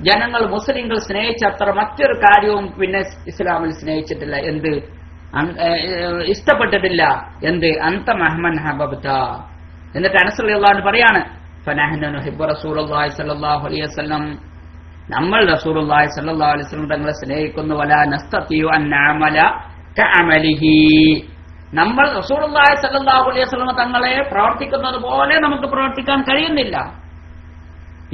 ജനങ്ങൾ മുസ്ലിങ്ങൾ സ്നേഹിച്ചത്ര മറ്റൊരു കാര്യവും പിന്നെ ഇസ്ലാമിൽ സ്നേഹിച്ചിട്ടില്ല. എന്ത്? ഇഷ്ടപ്പെട്ടിട്ടില്ല. എന്ത്? അന്ത മഹ്മൻ ഹബബ്ത. എന്നിട്ട് അനസ് റളിയല്ലാഹു അൻഹു പറയാണ്, ഫനഹ്നു നുഹിബ്ബു റസൂലുള്ളാഹി സ്വല്ലല്ലാഹു അലൈഹി വസല്ലം, നമ്മൾ റസൂലുള്ളാഹി സ്വല്ലല്ലാഹു അലൈഹി വസല്ലം തങ്ങളെ സ്നേഹിക്കുന്നു. വലാ നസ്തതിഉ അൻ നഅമല കഅമലിഹി, നമ്മൾ റസൂലുള്ളാഹി സ്വല്ലല്ലാഹു അലൈഹി വസല്ലം തങ്ങളെ പ്രവർത്തിക്കുന്നത് പോലെ നമുക്ക് പ്രവർത്തിക്കാൻ കഴിയുന്നില്ല.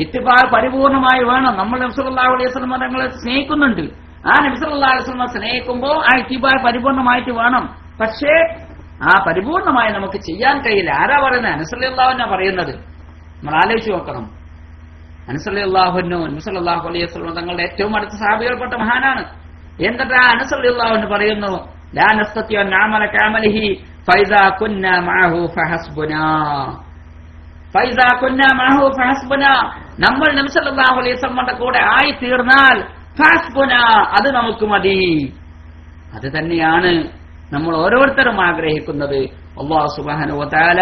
ഇത്തിബാ പരിപൂർണമായി വേണം. നമ്മൾ നബി സല്ലല്ലാഹു അലൈഹി വസല്ലം തങ്ങളെ സ്നേഹിക്കുന്നുണ്ട്. ആ നബി സല്ലല്ലാഹു അലൈഹി വസല്ലം സ്നേഹിക്കുമ്പോൾ ആ ഇത്തിബാ പരിപൂർണമായിട്ട് വേണം. പക്ഷേ ആ പരിപൂർണമായി നമുക്ക് ചെയ്യാൻ കഴിയില്ല. ആരാ പറയുന്നത്? അനസ് റളിയല്ലാഹു അൻഹു പറയുന്നത്. നമ്മൾ ആലോചിച്ച് നോക്കണം. അനസ് റളിയല്ലാഹു അൻഹു നബി സല്ലല്ലാഹു അലൈഹി വസല്ലം തങ്ങളുടെ ഏറ്റവും അടുത്ത സഹാബികൾപ്പെട്ട മഹാനാണ്. എന്നിട്ട് ആ അനസ് റളിയല്ലാഹു അൻഹു പറയുന്നു, ലാ നസ്തതിഉ അൻ നഅമല കഅമലിഹി ഫൈദാ കുന്നാ മഅഹു ഫഹസ്ബുനാ, ഫൈദാ കുന്നാ മഅഹു ഫഹസ്ബുനാ, നമ്മൾ നബി സല്ലല്ലാഹു അലൈഹി വസല്ലമയുടെ കൂടെ ആയി തീർന്നാൽ ഫഹസ്ബുനാ, അത് നമുക്ക് മതി. അത് തന്നെയാണ് നമ്മൾ ഓരോരുത്തരും ആഗ്രഹിക്കുന്നത്. അല്ലാഹു സുബ്ഹാനഹു വ തആല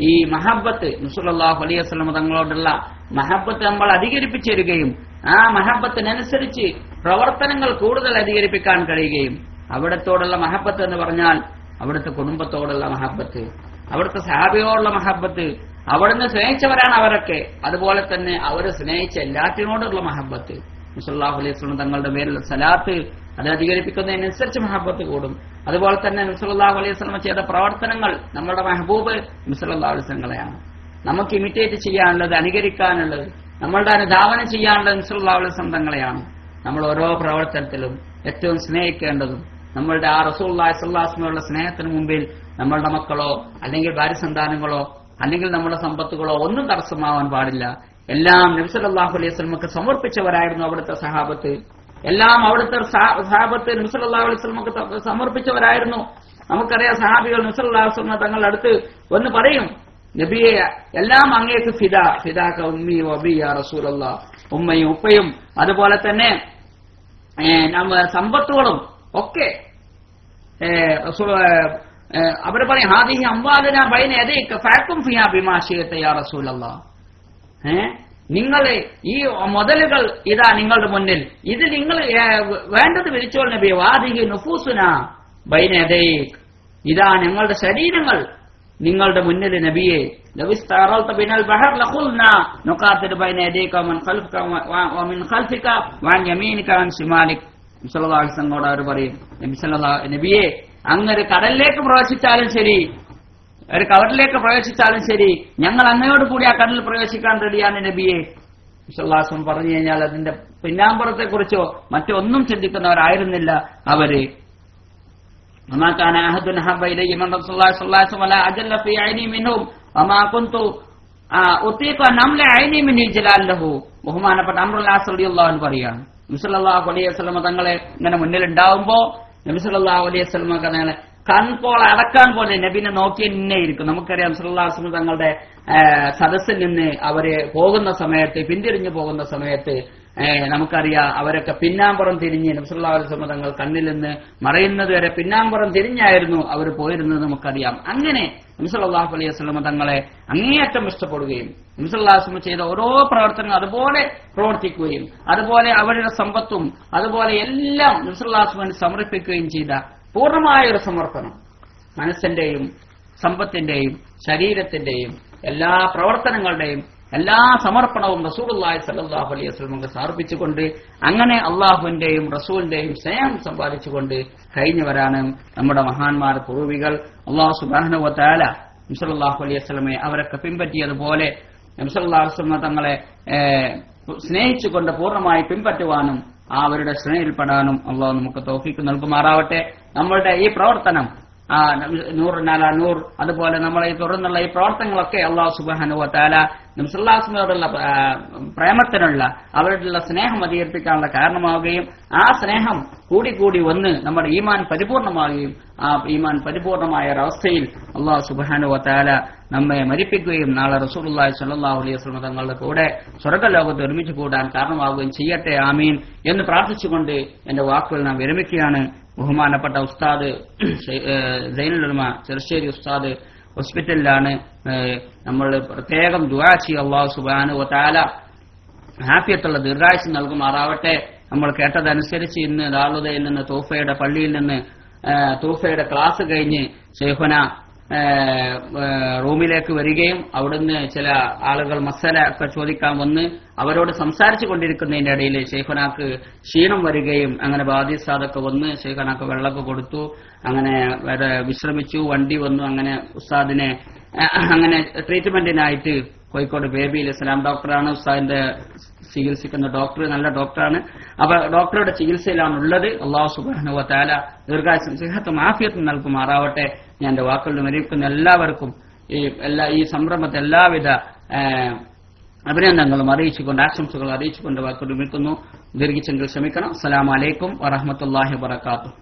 ഈ മഹബ്ബത്ത് നബി സല്ലല്ലാഹു അലൈഹി വസല്ലം തങ്ങളോടുള്ള മഹബ്ബത്ത് നമ്മൾ അധികരിപ്പിച്ചിരിക്കുകയും ആ മഹബ്ബത്തിനനുസരിച്ച് പ്രവർത്തനങ്ങൾ കൂടുതൽ അധികരിപ്പിക്കാൻ കഴിയുകയും, അവിടത്തോടുള്ള മഹബ്ബത്ത് എന്ന് പറഞ്ഞാൽ അവിടുത്തെ കുടുംബത്തോടുള്ള മഹബ്ബത്ത്, അവിടുത്തെ സഹാബിയോടുള്ള മഹബ്ബത്ത്, അവിടുന്ന് സ്നേഹിച്ചവരാണ് അവരൊക്കെ, അതുപോലെ തന്നെ അവർ സ്നേഹിച്ച എല്ലാറ്റിനോടുള്ള മഹബ്ബത്ത്, നബി സല്ലല്ലാഹു അലൈഹി വസല്ലം തങ്ങളുടെ പേരിലുള്ള സലാത്ത് അത് അധികരിപ്പിക്കുന്നതിനനുസരിച്ച് മഹബ്ബത്ത് കൂടും. അതുപോലെ തന്നെ നബി സല്ലല്ലാഹു അലൈഹി വസല്ലം ചെയ്ത പ്രവർത്തനങ്ങൾ, നമ്മുടെ മെഹബൂബ് നബി സല്ലല്ലാഹു അലൈഹി വസല്ലങ്ങളെയാണ്. നമുക്ക് ഇമിറ്റേറ്റ് ചെയ്യാനുള്ളത്, അനുകരിക്കാനുള്ളത്, നമ്മളുടെ അനുധാവനം ചെയ്യാനുള്ളത് നബി സല്ലല്ലാഹു അലൈഹി വസല്ലം തങ്ങളെയാണ്. നമ്മൾ ഓരോ പ്രവർത്തനത്തിലും ഏറ്റവും സ്നേഹിക്കേണ്ടതും നമ്മളുടെ ആ റസൂലുള്ളാഹി സ്വല്ലല്ലാഹു അലൈഹി വസല്ലമയുടെ സ്നേഹത്തിന് മുമ്പിൽ നമ്മളുടെ മക്കളോ അല്ലെങ്കിൽ ഭാര്യ സന്താനങ്ങളോ അല്ലെങ്കിൽ നമ്മുടെ സമ്പത്തുകളോ ഒന്നും തടസ്സമാവാൻ പാടില്ല. എല്ലാം നബി സല്ലല്ലാഹു അലൈഹി വസല്ലമക്ക് സമർപ്പിച്ചവരായിരുന്നു അവിടുത്തെ സഹാബത്ത്. എല്ലാം അവിടുത്തെ സഹാബത്ത് നബി സല്ലല്ലാഹു അലൈഹി വസല്ലമക്ക് സമർപ്പിച്ചവരായിരുന്നു. നമുക്കറിയാം, സഹാബികൾ നബി സല്ലല്ലാഹു അലൈഹി വസല്ലം തങ്ങളുടെ അടുത്ത് ഒന്ന് പറയും, നബിയെ എല്ലാം അങ്ങേക്ക് ഫിദാക ഉമ്മി വബി യാ റസൂലല്ലാഹ്, ഉമ്മയും ഉപ്പയും അതുപോലെ തന്നെ സമ്പത്തുകളും ഒക്കെ അവർ പറയും, ഹാദിഹി അംവാലുന ബൈന യദൈക ഫഅകും ഫിഹാ ബിമാ ശിഅത യാ റസൂലല്ലാഹ്. നിങ്ങൾ ഈ മുതലുകൾ ഇതാ നിങ്ങളുടെ മുന്നിൽ, ഇത് നിങ്ങൾ വേണ്ടത് വിളിച്ചോൾ നബിയെ. വാദിഹി നുഫൂസുന ബൈന യദൈക, ഇതാ ഞങ്ങളുടെ ശരീരങ്ങൾ നിങ്ങളുടെ മുന്നിൽ നബിയെ. ലവിസ്തറൽത ബിനൽ ബഹർ ലഖുൽനാ നുഖാതിൽ ബൈന യദൈക വമൻ ഖൽഫക വമിൻ ഖൽഫിക വഅൻ യമീനിക വഅൻ ശിമാലിക. നബി സല്ലല്ലാഹു അലൈഹി വസല്ലം അവർ പറയും, നബിയെ അങ്ങൊരു കടലിലേക്ക് പ്രവേശിച്ചാലും ശരി, ഒരു കവറിലേക്ക് പ്രവേശിച്ചാലും ശരി, ഞങ്ങൾ അങ്ങയോട് കൂടി ആ കടലിൽ പ്രവേശിക്കാൻ റെഡിയാണ് നബിയെ. നബി സല്ലല്ലാഹു അലൈഹി വസല്ലം പറഞ്ഞു കഴിഞ്ഞാൽ അതിന്റെ പിന്നാമ്പുറത്തെ കുറിച്ചോ മറ്റൊന്നും ചിന്തിക്കുന്നവരായിരുന്നില്ല അവര്. وما أحد أحب إلي من رسول الله صلى الله عليه وسلم ولا أجل في عيني منهم وما كنت أطيق أن أملأ عيني من جلال له. ബഹുമാനപ്പെട്ട അംറുൽ ആസ് റളിയല്ലാഹു അൻഹു പറയാണ്, നബി സല്ലല്ലാഹു അലൈഹി വസല്ലം തങ്ങളെ ഇങ്ങനെ മുന്നിൽ ഉണ്ടാവുമ്പോ നബി സല്ലല്ലാഹു അലൈഹി വസല്ലം തങ്ങളെ കൺപോൾ അടക്കാൻ പോലെ നബിനെ നോക്കി തന്നെ ഇരിക്കും. നമുക്കറിയാം, സല്ലല്ലാഹു അലൈഹി വസല്ലം തങ്ങളുടെ സദസ്സിൽ നിന്ന് അവര് പോകുന്ന സമയത്ത്, പിന്തിരിഞ്ഞു പോകുന്ന സമയത്ത് നമുക്കറിയാം അവരൊക്കെ പിന്നാമ്പുറം തിരിഞ്ഞ് നബി സല്ലല്ലാഹു അലൈഹി വസല്ലം തങ്ങൾ കണ്ണിൽ നിന്ന് മറയുന്നത് വരെ പിന്നാമ്പുറം തിരിഞ്ഞായിരുന്നു അവർ പോയിരുന്നത് നമുക്കറിയാം. അങ്ങനെ നബി സല്ലല്ലാഹു അലൈഹി വസല്ലം തങ്ങളെ അങ്ങേയറ്റം ഇഷ്ടപ്പെടുകയും നബി സല്ലല്ലാഹു അലൈഹി വസല്ലം ചെയ്ത ഓരോ പ്രവർത്തനവും അതുപോലെ പ്രവർത്തിക്കുകയും അതുപോലെ അവരുടെ സമ്പത്തും അതുപോലെ എല്ലാം നബി സല്ലല്ലാഹു അലൈഹി വസല്ലം സമർപ്പിക്കുകയും ചെയ്ത പൂർണ്ണമായ ഒരു സമർപ്പണം, മനസ്സിന്റെയും സമ്പത്തിന്റെയും ശരീരത്തിന്റെയും എല്ലാ പ്രവർത്തനങ്ങളുടെയും എല്ലാ സമർപ്പണവും റസൂലുള്ളാഹി സ്വല്ലല്ലാഹു അലൈഹി വസല്ലമക്ക് സമർപ്പിച്ചുകൊണ്ട് അങ്ങനെ അള്ളാഹുവിന്റെയും റസൂലിന്റെയും സ്നേഹം സമ്പാദിച്ചുകൊണ്ട് കഴിഞ്ഞവരാണ് നമ്മുടെ മഹാന്മാർ പൂർവികൾ. അല്ലാഹു സുബ്ഹാനഹു വ തആല നബി സല്ലല്ലാഹു അലൈഹി വസല്ലമയെ അവരൊക്കെ പിൻപറ്റിയതുപോലെ നബി സല്ലല്ലാഹു അലൈഹി വസല്ലം തങ്ങളെ സ്നേഹിച്ചുകൊണ്ട് പൂർണ്ണമായി പിൻപറ്റുവാനും അവരുടെ ശ്രേണിയിൽപ്പെടാനും അള്ളാഹു നമുക്ക് തൗഫീഖ് നൽകുമാറാവട്ടെ. നമ്മളുടെ ഈ പ്രവർത്തനം നൂറിനാല നൂർ, അതുപോലെ നമ്മളെ ഈ തുടർന്നുള്ള ഈ പ്രവർത്തനങ്ങളൊക്കെ അല്ലാഹു സുബ്ഹാനഹു വ തആല നബി സല്ലല്ലാഹു അലൈഹി വസല്ലമയോടുള്ള പ്രേമത്തിനുള്ള അവരോടുള്ള സ്നേഹം അധികരിപ്പിക്കാനുള്ള കാരണമാവുകയും ആ സ്നേഹം കൂടി വന്ന് നമ്മുടെ ഈമാൻ പരിപൂർണമാവുകയും ആ ഈമാൻ പരിപൂർണമായ ഒരവസ്ഥയിൽ അല്ലാഹു സുബ്ഹാനഹു വ തആല നമ്മെ മരിപ്പിക്കുകയും നാളെ റസൂലുള്ളാഹി സ്വല്ലല്ലാഹു അലൈഹി വസല്ലം തങ്ങളുടെ കൂടെ സ്വർഗ്ഗലോകത്ത് ഒരുമിച്ച് കൂടാൻ കാരണമാവുകയും ചെയ്യട്ടെ, ആമീൻ എന്ന് പ്രാർത്ഥിച്ചുകൊണ്ട് എന്റെ വാക്കുകൾ നാം വിരമിക്കുകയാണ്. ബഹുമാനപ്പെട്ട ഉസ്താദ് സൈനുൽ ഉലമ ചെറുശ്ശേരി ഉസ്താദ് ഹോസ്പിറ്റലിലാണ്. നമ്മൾ പ്രത്യേകം ദുആ ചെയ്യുക, അല്ലാഹു സുബ്ഹാനഹു വ തആല ആഫിയത്തുള്ള ദീർഘായുസ്സ് നൽകുമാറാവട്ടെ. നമ്മൾ കേട്ടതനുസരിച്ച് ഇന്ന് ദാറുൽ നിന്ന് തൗഫയുടെ പള്ളിയിൽ നിന്ന് തൗഫയുടെ ക്ലാസ് കഴിഞ്ഞ് ശൈഖുന റൂമിലേക്ക് വരികയും അവിടുന്ന് ചില ആളുകൾ മസല ഒക്കെ ചോദിക്കാൻ വന്ന് അവരോട് സംസാരിച്ചു കൊണ്ടിരിക്കുന്നതിന്റെ ഇടയിൽ ശൈഖുനാക്ക് ക്ഷീണം വരികയും അങ്ങനെ ബാദിസാദൊക്കെ വന്ന് ശൈഖുനാക്ക് വെള്ളമൊക്കെ കൊടുത്തു, അങ്ങനെ വിശ്രമിച്ചു, വണ്ടി വന്നു. അങ്ങനെ ഉസ്താദിനെ അങ്ങനെ ട്രീറ്റ്മെന്റിനായിട്ട് കോഴിക്കോട് ബേബിയിൽ ഇസ്ലാം ഡോക്ടറാണ് ഉസ്താദിന്റെ ചികിത്സിക്കുന്ന ഡോക്ടർ, നല്ല ഡോക്ടറാണ്. അപ്പൊ ഡോക്ടറുടെ ചികിത്സയിലാണ് ഉള്ളത്. അല്ലാഹു സുബ്ഹാനഹു വ തആല ദീർഘായുസ്സും സിഹത്തും ആഫിയത്തും നൽകുമാറാവട്ടെ. ഞാൻ എന്റെ വാക്കുകളിൽ വിരമിക്കുന്ന എല്ലാവർക്കും ഈ സംരംഭത്തെ എല്ലാവിധ അഭിനന്ദനങ്ങളും അറിയിച്ചുകൊണ്ട് ആശംസകൾ അറിയിച്ചുകൊണ്ട് വാക്കുകൾ വിരമിക്കുന്നു. ദീർഘിച്ചെങ്കിൽ ക്ഷമിക്കണം. അസ്സലാമു അലൈക്കും വറഹ്മത്തുള്ളാഹി വബറകാതുഹു.